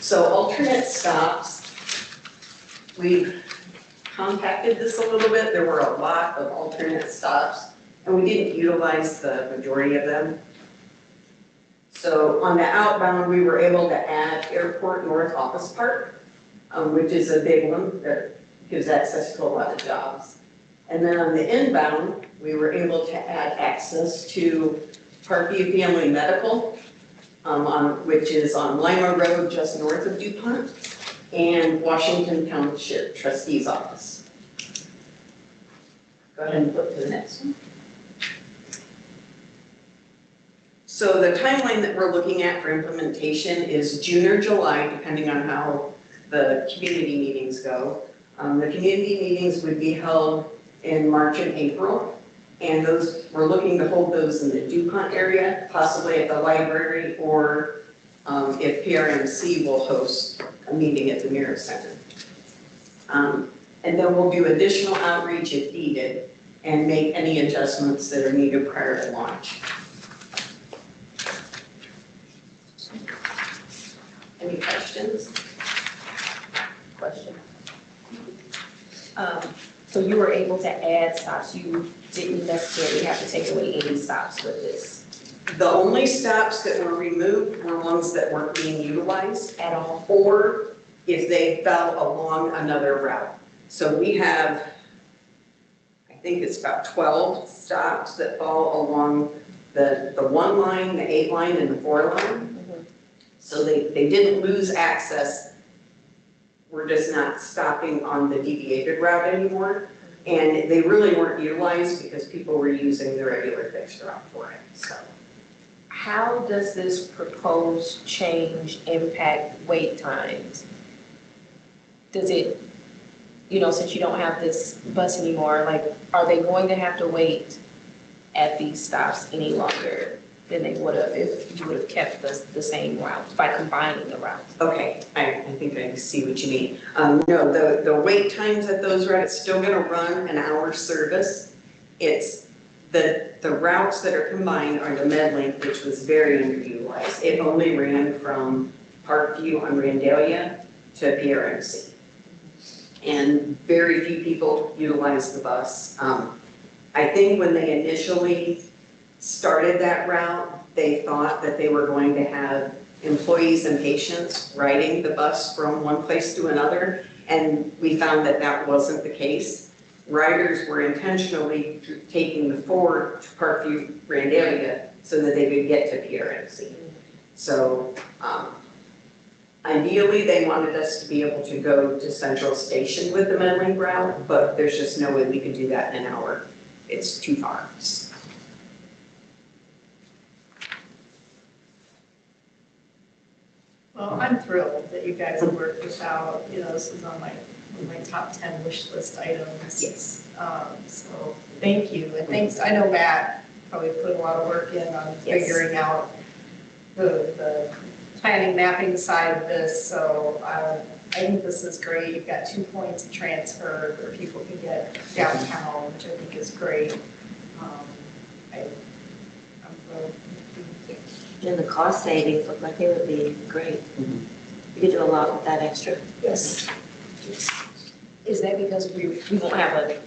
So alternate stops, we've compacted this a little bit. There were a lot of alternate stops, and we didn't utilize the majority of them. So on the outbound, we were able to add Airport North Office Park, which is a big one that gives access to a lot of jobs. And then on the inbound, we were able to add access to Parkview Family Medical, which is on Lima Road just north of DuPont, and Washington Township Trustee's Office. Go ahead and flip to the next one. So the timeline that we're looking at for implementation is June or July, depending on how the community meetings go. The community meetings would be held in March and April, and those, we're looking to hold those in the DuPont area, possibly at the library, or if PRMC will host a meeting at the Mira Center. And then we'll do additional outreach if needed and make any adjustments that are needed prior to launch. Any questions? Question. So you were able to add stops. You didn't necessarily have to take away any stops with this The only stops that were removed were ones that weren't being utilized at all. or if they fell along another route. So we have, I think it's about 12 stops that fall along the 1 line, the 8 line, and the 4 line. So they didn't lose access. We're just not stopping on the deviated route anymore. And they really weren't utilized because people were using the regular fixed route for it, so. How does this proposed change impact wait times? Does it, since you don't have this bus anymore, like, are they going to have to wait at these stops any longer than they would have if you would have kept the same route by combining the routes? Okay, I think I see what you mean. No, the wait times at those routes, it's still gonna run an hour service. It's the routes that are combined are the Medlink, which was very underutilized. It only ran from Parkview on Randalia to PRMC. And very few people utilized the bus. I think when they initially started that route, they thought that they were going to have employees and patients riding the bus from one place to another, and we found that that wasn't the case. Riders were intentionally taking the 4 to Parkview Randalia so that they could get to PRMC. So ideally, they wanted us to be able to go to Central Station with the Medlink route, but there's just no way we could do that in an hour. It's too far. Well, I'm thrilled that you guys have worked this out. This is on my top 10 wish list items. Yes. So thank you. And thanks, I know Matt probably put a lot of work in on figuring out the planning, mapping side of this. So I think this is great. You've got 2 points of transfer where people can get downtown, which I think is great. I'm thrilled. And the cost savings look like it would be great. You could do a lot with that extra. Yes. Is that because we won't have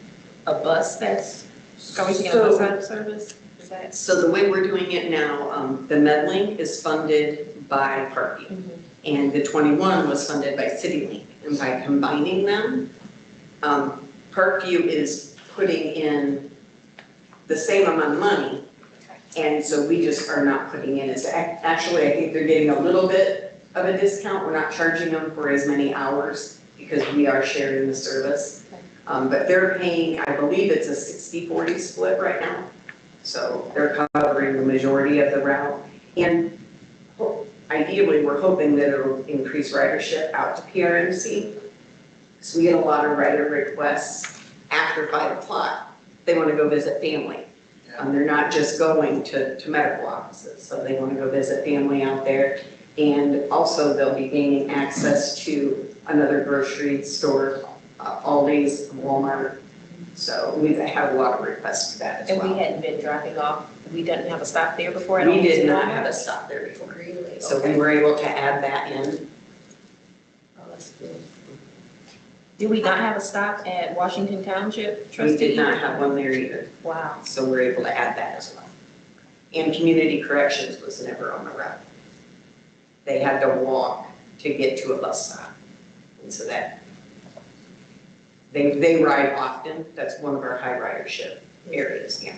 a bus that's, are we taking a bus out of service? Is that? So the way we're doing it now, the Medlink is funded by Parkview, and the 21 was funded by Citilink. And by combining them, Parkview is putting in the same amount of money, and so we just are not putting in as, actually, I think they're getting a little bit of a discount. We're not charging them for as many hours because we are sharing the service. But they're paying, I believe it's a 60-40 split right now. So they're covering the majority of the route. And ideally, we're hoping that it'll increase ridership out to PRMC. So we get a lot of rider requests after 5 o'clock. They want to go visit family. They're not just going to medical offices, so they want to go visit family out there. And also they'll be gaining access to another grocery store, Aldi's, Walmart. So we have a lot of requests for that as well. And we hadn't been dropping off, we didn't have a stop there before? We did not have a stop there before. Really? So Okay. we were able to add that in. Oh, that's good. Did we not have a stop at Washington Township? We Trustee? did not have one there either. Wow. So we're able to add that as well. And community corrections was never on the route. They had to walk to get to a bus stop. And so that, they ride often. That's one of our high ridership areas, yeah.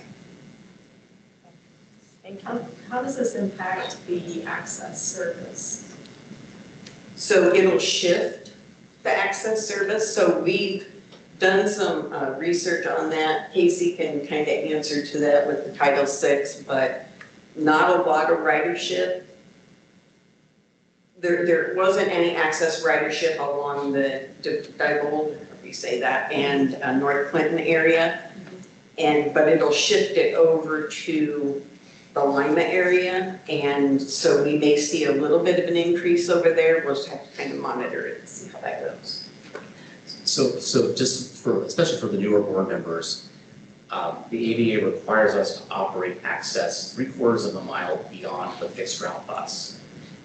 Thank you. How does this impact the access service? So it'll shift the access service. So we've done some research on that. Casey can kind of answer to that with the Title VI, but not a lot of ridership. There wasn't any access ridership along the Diebold, if we say that, and North Clinton area. But it'll shift it over to the Lima area. And so we may see a little bit of an increase over there. We'll just have to kind of monitor it and see how that goes. So just for, especially for the newer board members, the ADA requires us to operate access 3/4 of a mile beyond the fixed route bus.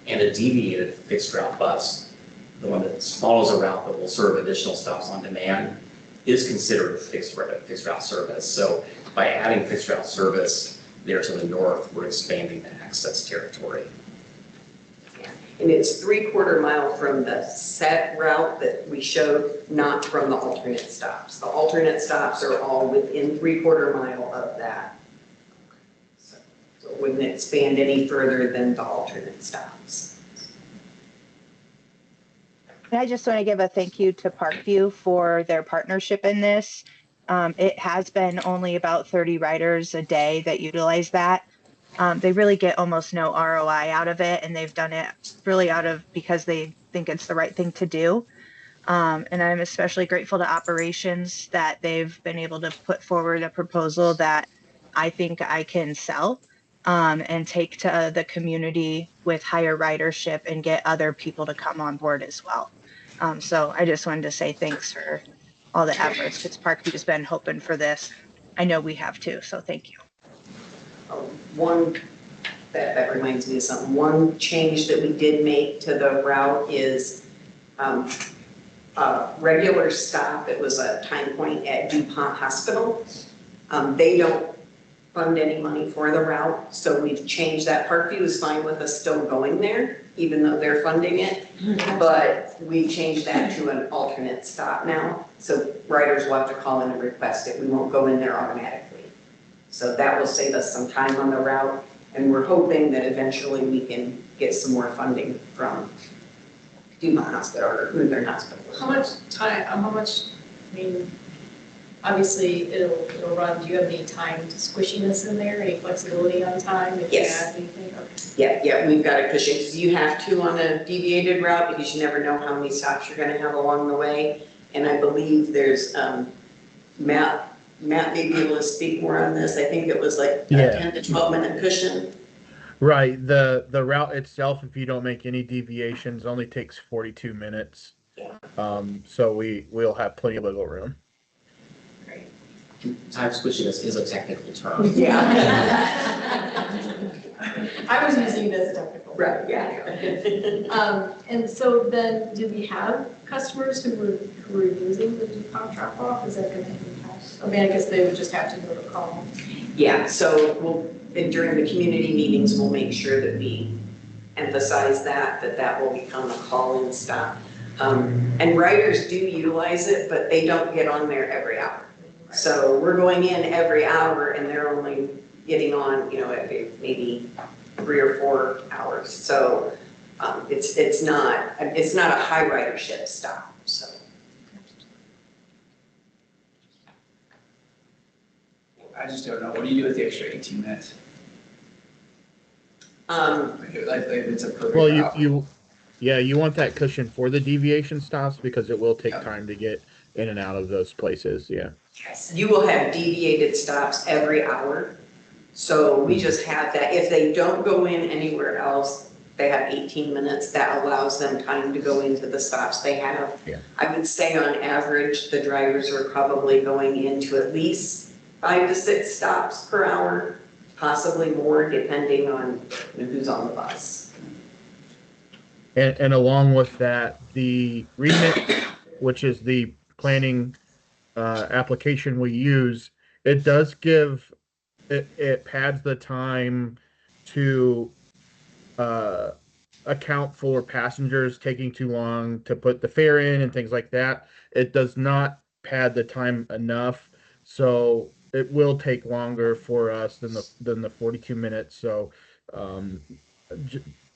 And a deviated fixed route bus, the one that follows a route that will serve additional stops on demand, is considered fixed route service. So by adding fixed route service there to the north, we're expanding the access territory. And it's 3/4 mile from the set route that we showed, not from the alternate stops. The alternate stops are all within 3/4 mile of that. So it wouldn't expand any further than the alternate stops. And I just want to give a thank you to Parkview for their partnership in this. It has been only about 30 riders a day that utilize that. They really get almost no ROI out of it, and they've done it really out of because they think it's the right thing to do. And I'm especially grateful to operations that they've been able to put forward a proposal that I think I can sell and take to the community with higher ridership and get other people to come on board as well. So I just wanted to say thanks for all the efforts because Parkview's been hoping for this. I know we have too, so thank you. One, that reminds me of something. One change that we did make to the route is a regular stop. It was a time point at DuPont Hospital. They don't fund any money for the route, so we've changed that. Parkview is fine with us still going there, even though they're funding it. But we changed that to an alternate stop now. So riders will have to call in and request it. We won't go in there automatically. So that will save us some time on the route. And we're hoping that eventually we can get some more funding from DuPont Hospital or Lutheran Hospital. How much time, I mean, obviously it'll run, do you have any time squishiness in there, any flexibility on time? If Yes. you add anything? Okay. Yeah, we've got a cushion, because you have to on a deviated route, because you never know how many stops you're gonna have along the way. And I believe there's, Matt may be able to speak more on this. I think it was like a 10 to 12 minute cushion. Right. The route itself, if you don't make any deviations, only takes 42 minutes. So we'll have plenty of wiggle room. Great. Time squishiness is a technical term. Yeah. I was using it as a technical. Right, yeah. And so then, do we have customers who were using the DuPont drop-off? Is that going to impact? I mean, I guess they would just have to go to call. Yeah, so during the community meetings, we'll make sure that we emphasize that will become a call-in stop. And riders do utilize it, but they don't get on there every hour. So we're going in every hour and they're only getting on, every maybe 3 or 4 hours. So it's not a high ridership stop, so. I just don't know. What do you do with the extra 18 minutes? Like it's a perfect Well, route. you want that cushion for the deviation stops because it will take time to get in and out of those places. Yeah. Yes, you will have deviated stops every hour. So we just have that. If they don't go in anywhere else, they have 18 minutes. That allows them time to go into the stops they have. Yeah. I would say on average, the drivers are probably going into at least 5 to 6 stops per hour, possibly more depending on who's on the bus. And along with that, the remit, which is the planning application we use, it does give it pads the time to account for passengers taking too long to put the fare in and things like that. It does not pad the time enough, so it will take longer for us than the 42 minutes. So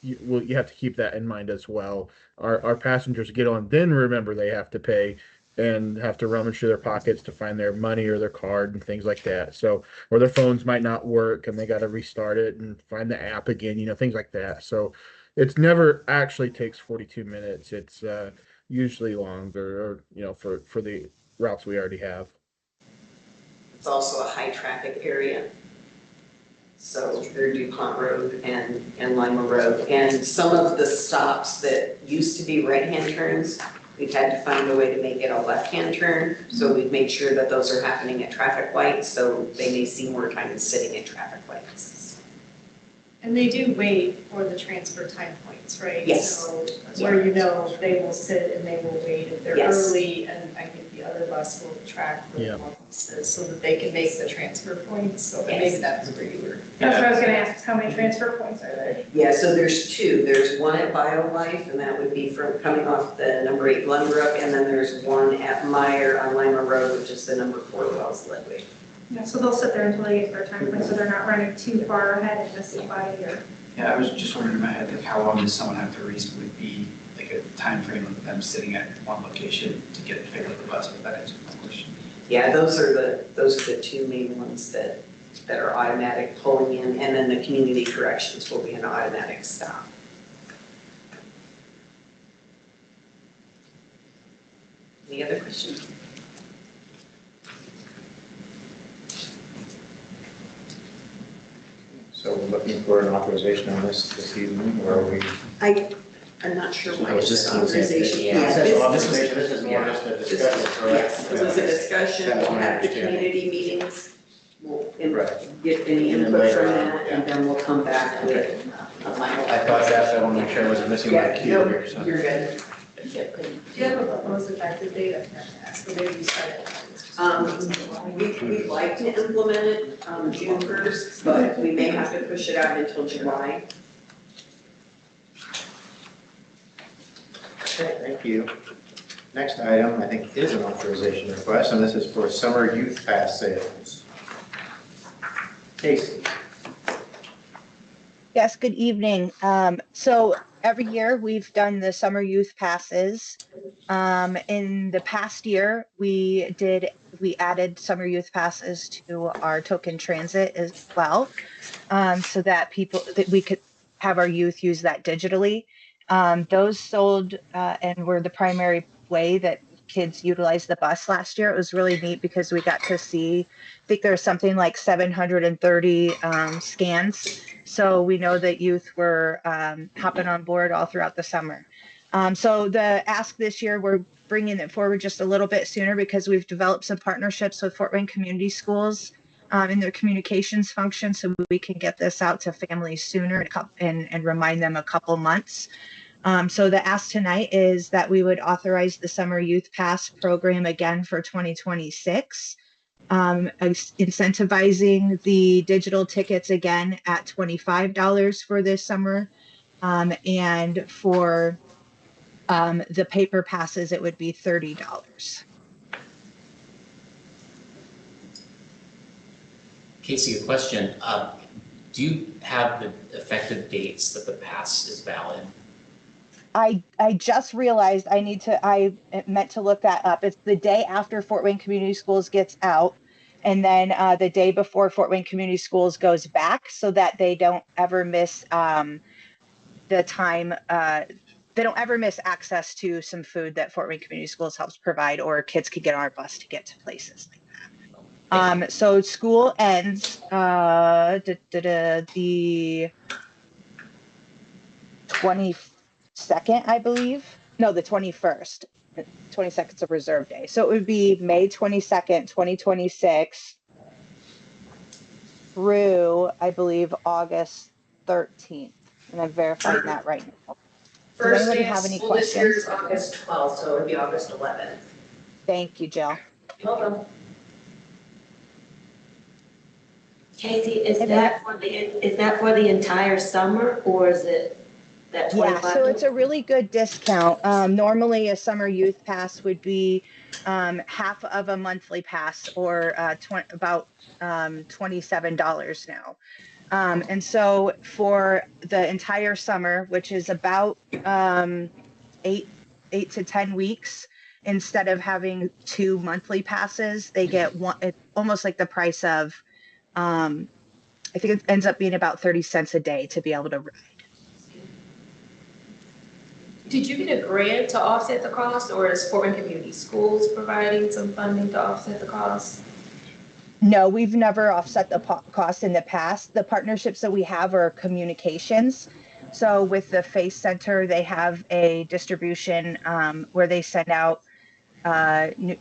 you have to keep that in mind as well. Our passengers get on, then remember they have to pay and have to rummage through their pockets to find their money or their card and things like that. So, or their phones might not work and they got to restart it and find the app again, things like that. So it's never actually takes 42 minutes. It's usually longer, or, for the routes we already have. It's also a high traffic area. So through DuPont Road and Lima Road. And some of the stops that used to be right-hand turns, we've had to find a way to make it a left-hand turn. So we've made sure that those are happening at traffic lights, so they may see more time sitting at traffic lights. And they do wait for the transfer time points, right? Yes. So where they will sit and they will wait if they're Yes. early, and I think the other bus will track where the bus is so that they can make the transfer points. So Yes. maybe that's where you were. That's what I was gonna ask, how many transfer points are there? Yeah, so there's 2. There's one at BioLife, and that would be from coming off the number 8 Glenbrook, and then there's one at Meyer on Lima Road, which is the number 4 Wells Ludwig. Yeah, so they'll sit there until they get their time, so they're not running too far ahead and missing by a year. Yeah, I was just wondering in my head, like how long does someone have to reasonably be like a time frame of them sitting at one location to get picked up the bus, but that answers my question. Yeah, those are the two main ones that are automatic pulling in, and then the community corrections will be an automatic stop. Any other questions? So we're looking for an authorization on this evening, or are we? I'm not sure why I was it's just an gonna say that, authorization. yeah. It says This- authorization, this is more just a discussion, correct? Yes, it was a discussion, That was we'll my have the understanding. community meetings, we'll Right. get any And then input later from on, that, and then we'll come back with a final. I thought that, so I want to make sure I wasn't missing my Yeah, cue no, here, so. you're good. Do you have a proposed effective date? I forgot to ask, or maybe you started. We'd like to implement it, June 1st, but we may have to push it out until July. Okay, thank you. Next item, I think, is an authorization request, and this is for summer youth pass sales. Casey. Yes, good evening. So every year we've done the summer youth passes. In the past year, we added summer youth passes to our token transit as well, so that we could have our youth use that digitally. Those sold and were the primary way that kids utilized the bus last year. It was really neat because we got to see, I think there was something like 730 scans. So we know that youth were hopping on board all throughout the summer. So the ask this year, we're bringing it forward just a little bit sooner because we've developed some partnerships with Fort Wayne Community Schools in their communications function, so we can get this out to families sooner and remind them a couple months. So the ask tonight is that we would authorize the Summer Youth Pass program again for 2026, incentivizing the digital tickets again at $25 for this summer, and for the paper passes, it would be $30. Casey, a question. Do you have the effective dates that the pass is valid? I just realized I meant to look that up. It's the day after Fort Wayne Community Schools gets out, and then the day before Fort Wayne Community Schools goes back, so that they don't ever miss the time. They don't ever miss access to some food that Fort Wayne Community Schools helps provide, or kids could get on our bus to get to places like that. So school ends the 22nd, I believe. No, the 21st. 22nd is a reserve day. So it would be May 22nd, 2026 through, I believe, August 13th. And I'm verifying that right now. Does First anybody day of have any school this year is questions? August 12th, so it would be August 11th. Thank you, Jill. Welcome. Casey, is that for the entire summer, or is it that Yeah, 25? so it's a really good discount. Normally, a summer youth pass would be half of a monthly pass, or about $27 now. And so for the entire summer, which is about 8 to 10 weeks, instead of having 2 monthly passes, they get one. It's almost like the price of, I think it ends up being about 30 cents a day to be able to ride. Did you get a grant to offset the cost, or is Fort Wayne Community Schools providing some funding to offset the cost? No, we've never offset the cost in the past. The partnerships that we have are communications. So with the FACE Center, they have a distribution where they send out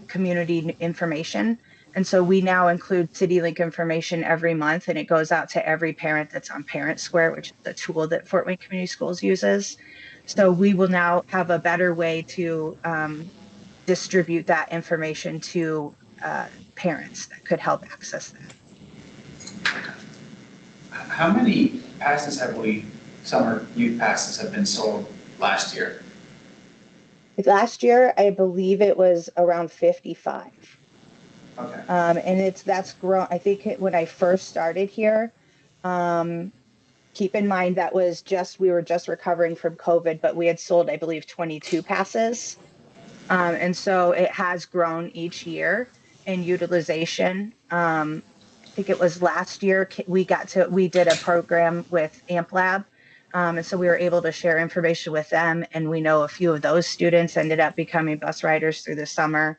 community information. And so we now include Citilink information every month, and it goes out to every parent that's on Parent Square, which is the tool that Fort Wayne Community Schools uses. So we will now have a better way to distribute that information to parents that could help access that. How many summer youth passes have been sold last year? Last year, I believe it was around 55. Okay. And that's grown. I think when I first started here, keep in mind that was we were just recovering from COVID, but we had sold, I believe, 22 passes. And so it has grown each year in utilization. I think it was last year we did a program with AmpLab. And so we were able to share information with them. And we know a few of those students ended up becoming bus riders through the summer.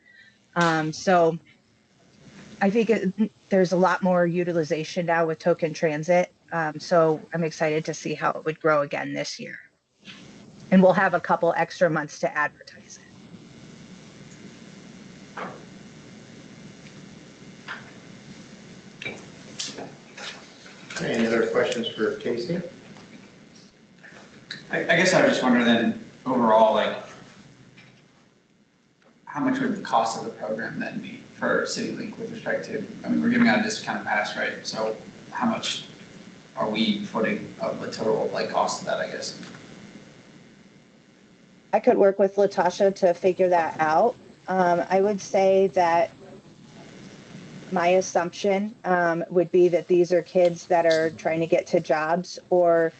So I think there's a lot more utilization now with token transit. So I'm excited to see how it would grow again this year. And we'll have a couple extra months to advertise it. Any other questions for Casey? I guess I was just wondering then, overall, like, how much would the cost of the program then be for Citilink with respect to, I mean, we're giving out a discounted pass, right? So how much are we footing of the total, like, cost of that, I guess? I could work with Latasha to figure that out. I would say that my assumption would be that these are kids that are trying to get to jobs or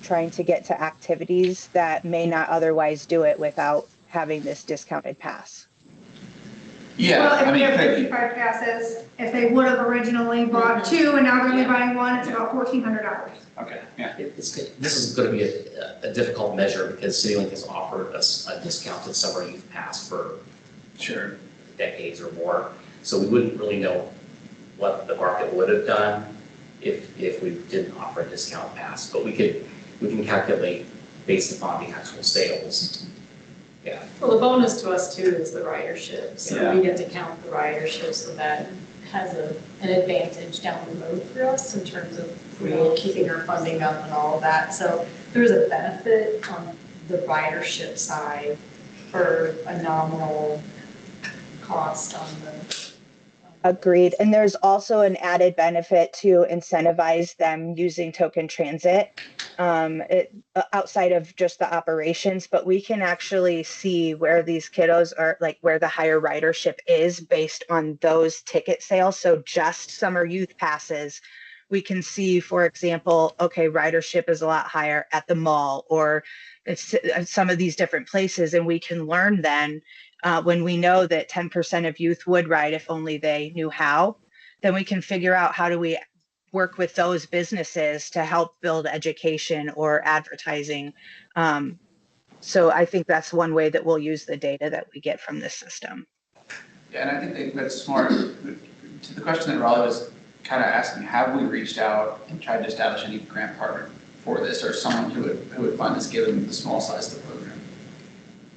trying to get to activities that may not otherwise do it without having this discounted pass. Yeah, Well, if I we mean, have could be. 55 passes, if they would have originally bought two and now they're only buying one, it's about $1,400. Okay, yeah. This is going to be a difficult measure because Citilink has offered us a discounted summer youth pass for Sure. decades or more. So we wouldn't really know what the market would have done if we didn't offer a discount pass. But we can calculate based upon the actual sales. Yeah. Well, the bonus to us too is the ridership, so Yeah. we get to count the ridership, so that has an advantage down the road for us in terms of, keeping our funding up and all of that. So there's a benefit on the ridership side for a nominal cost on the. Agreed. And there's also an added benefit to incentivize them using token transit outside of just the operations, but we can actually see where these kiddos are, like where the higher ridership is based on those ticket sales. So just summer youth passes, we can see, for example, okay, ridership is a lot higher at the mall or it's some of these different places. And we can learn then when we know that 10% of youth would ride if only they knew how, then we can figure out how do we work with those businesses to help build education or advertising. So I think that's one way that we'll use the data that we get from this system. Yeah, and I think that's smart. To the question that Raleigh was kind of asking, have we reached out and tried to establish any grant partner for this or someone who would fund this given the small size of the program?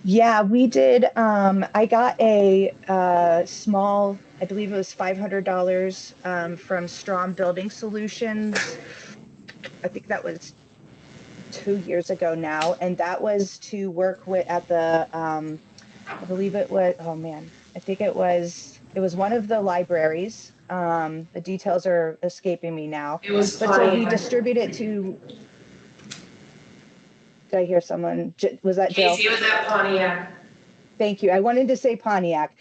Yeah, we did. I got a small, I believe it was $500 from Strom Building Solutions. I think that was 2 years ago now. And that was to work with at the, I believe it was, oh man, I think it was one of the libraries. The details are escaping me now. It was But so we distribute it to, did I hear someone? Was that Jill? Casey, was at Pontiac. Thank you. I wanted to say Pontiac.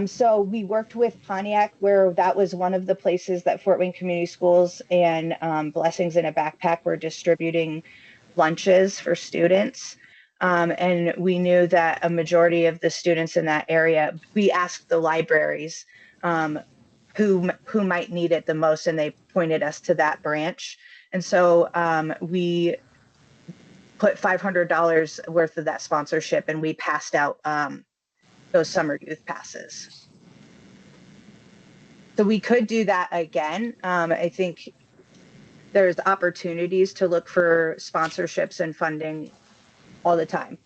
So we worked with Pontiac, where that was one of the places that Fort Wayne Community Schools and Blessings in a Backpack were distributing lunches for students. And we knew that a majority of the students in that area, we asked the libraries who might need it the most, and they pointed us to that branch. And so we put $500 worth of that sponsorship, and we passed out those summer youth passes. So we could do that again. I think there's opportunities to look for sponsorships and funding all the time.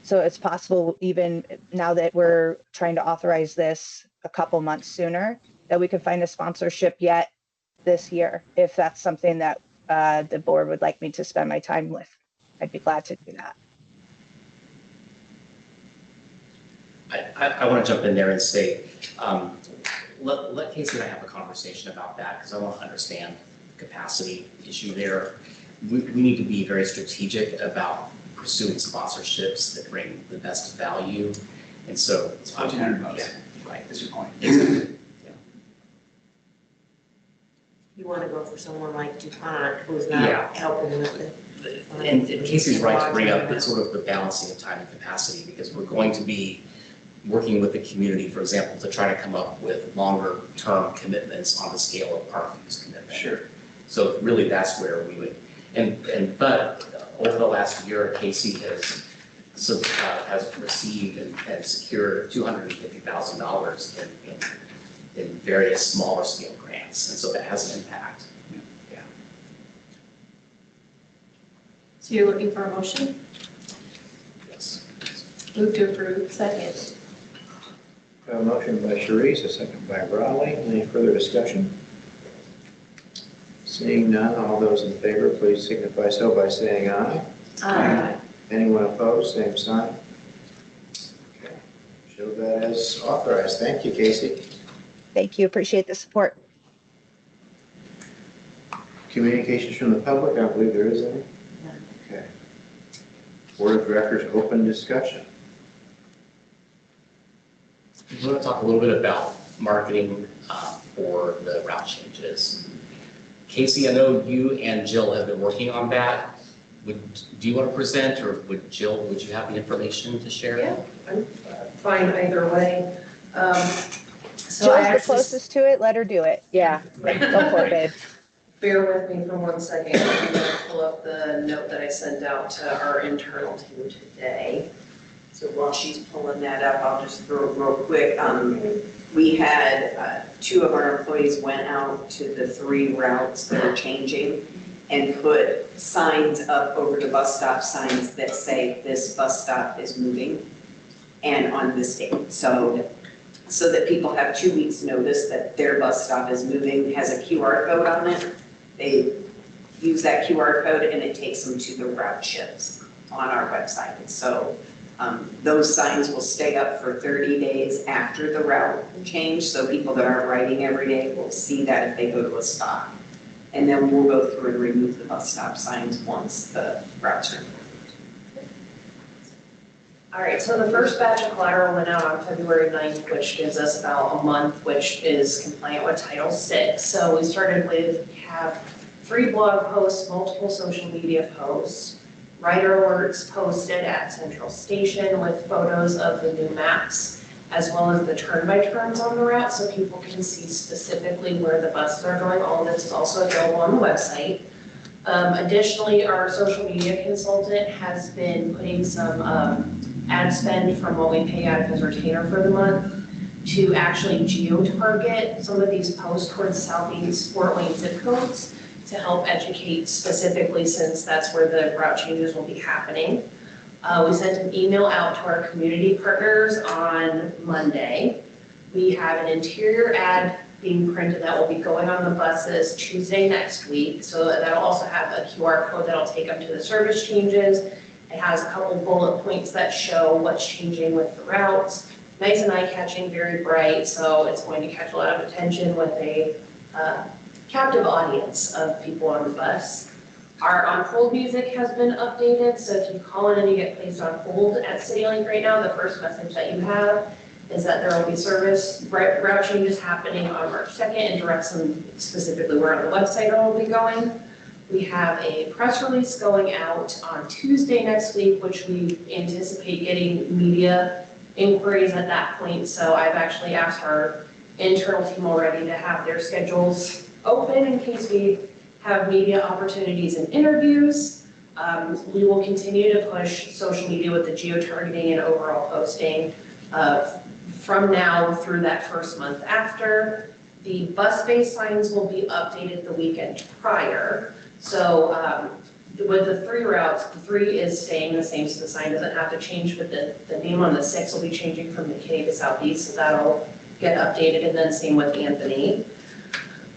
So it's possible, even now that we're trying to authorize this a couple months sooner, that we could find a sponsorship yet this year, if that's something that the board would like me to spend my time with. I'd be glad to do that. I want to jump in there and say, let Casey and I have a conversation about that because I want to understand the capacity issue there. We need to be very strategic about pursuing sponsorships that bring the best value. And so It's $1,400. Yeah, right. That's your point. Exactly. Yeah. want to go for someone like DuPont who's Yeah. not helping with it. And Casey's right to bring up the sort of the balancing of time and capacity, because we're going to be working with the community, for example, to try to come up with longer term commitments on the scale of park use commitment. Sure. So really, that's where we would, but over the last year, Casey has received and secured $250,000 in various smaller scale grants, and so that has an impact. Yeah. So you're looking for a motion? Yes. Move to approve. Second. A motion by Sharice, a second by Raleigh. Any further discussion? Seeing none, all those in favor, please signify so by saying aye. Aye. Anyone opposed, same sign. Okay. Show that as authorized. Thank you, Casey. Thank you. Appreciate the support. Communications from the public, I don't believe there is any. Okay. Board of Directors open discussion. We want to talk a little bit about marketing for the route changes. Casey, I know you and Jill have been working on that. Do you want to present, or would you have the information to share? Yeah, I'm fine either way. So Jill's the closest to it. Let her do it. Yeah. Go for it, babe. Bear with me for 1 second. I'm going to pull up the note that I sent out to our internal team today. So while she's pulling that up, I'll just throw it real quick. We had 2 of our employees went out to the 3 routes that are changing and put signs up over the bus stop signs that say this bus stop is moving and on this date. So that people have 2 weeks notice that their bus stop is moving, has a QR code on it. They use that QR code and it takes them to the route shifts on our website. So those signs will stay up for 30 days after the route change, so people that aren't riding every day will see that if they go to a stop. And then we'll go through and remove the bus stop signs once the routes are moved. All right, so the first batch of collateral went out on February 9th, which gives us about a month, which is compliant with Title VI. So we started with, have 3 blog posts, multiple social media posts, rider alerts posted at Central Station with photos of the new maps, as well as the turn-by-turns on the route, so people can see specifically where the buses are going. All of this is also available on the website. Additionally, our social media consultant has been putting some ad spend from what we pay out of his retainer for the month to actually geo-target some of these posts towards Southeast Fort Wayne zip codes to help educate specifically, since that's where the route changes will be happening. We sent an email out to our community partners on Monday. We have an interior ad being printed that will be going on the buses Tuesday next week. So that'll also have a QR code that'll take them to the service changes. It has a couple bullet points that show what's changing with the routes. Nice and eye-catching, very bright, so it's going to catch a lot of attention with a captive audience of people on the bus. Our on-hold music has been updated, so if you call in and you get placed on hold at Citilink right now, the first message that you have is that there will be service route changes happening on March 2nd and directs them specifically where on the website it will be going. We have a press release going out on Tuesday next week, which we anticipate getting media inquiries at that point. So I've actually asked our internal team already to have their schedules open in case we have media opportunities and interviews. We will continue to push social media with the geo-targeting and overall posting from now through that first month after. The bus-based signs will be updated the weekend prior. So with the 3 routes, the 3 is staying the same, so the sign doesn't have to change, but the name on the 6 will be changing from McKinney to Southeast, so that'll get updated, and then same with Anthony.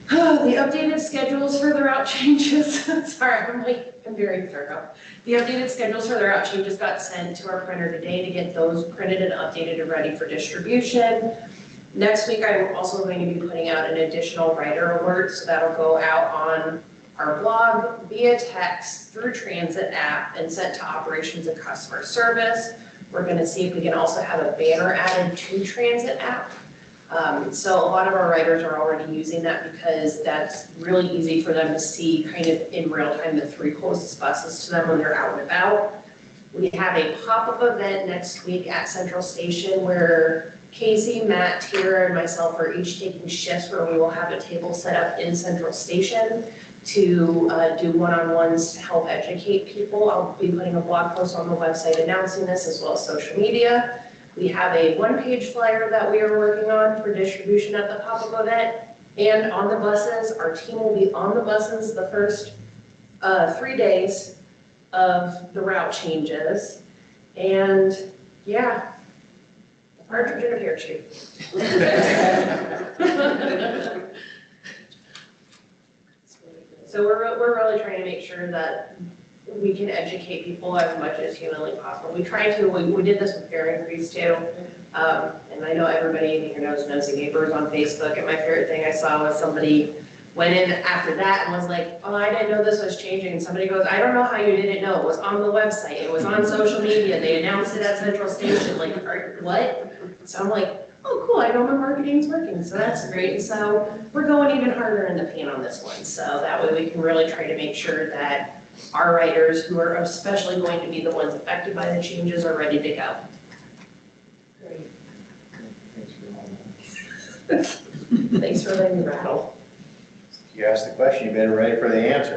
The updated schedules for the route changes, sorry, I'm very thorough. The updated schedules for the route changes got sent to our printer today to get those printed and updated and ready for distribution. Next week, I'm also going to be putting out an additional rider alert, so that'll go out on our blog via text through transit app and sent to operations and customer service. We're going to see if we can also have a banner added to transit app. So a lot of our riders are already using that because that's really easy for them to see kind of in real time the three closest buses to them when they're out and about. We have a pop-up event next week at Central Station where Casey, Matt, Tara, and myself are each taking shifts where we will have a table set up in Central Station to do one-on-ones to help educate people. I'll be putting a blog post on the website announcing this as well as social media. We have a one-page flyer that we are working on for distribution at the pop-up event. And on the buses, our team will be on the buses the first 3 days of the route changes. And yeah, the partridge in a pear tree. So we're really trying to make sure that we can educate people as much as humanly possible. We try to, we did this with fare increase too. And I know everybody in here knows Nosy Neighbors on Facebook, and my favorite thing I saw was somebody went in after that and was like, oh, I didn't know this was changing. And somebody goes, I don't know how you didn't know. It was on the website. It was on social media. They announced it at Central Station. Like, what? So I'm like, oh, cool. I know my marketing's working. So that's great. And so we're going even harder in the paint on this one. So that way we can really try to make sure that our riders, who are especially going to be the ones affected by the changes, are ready to go. Thanks for all that. Thanks for letting me rattle. You asked the question, you better ready for the answer.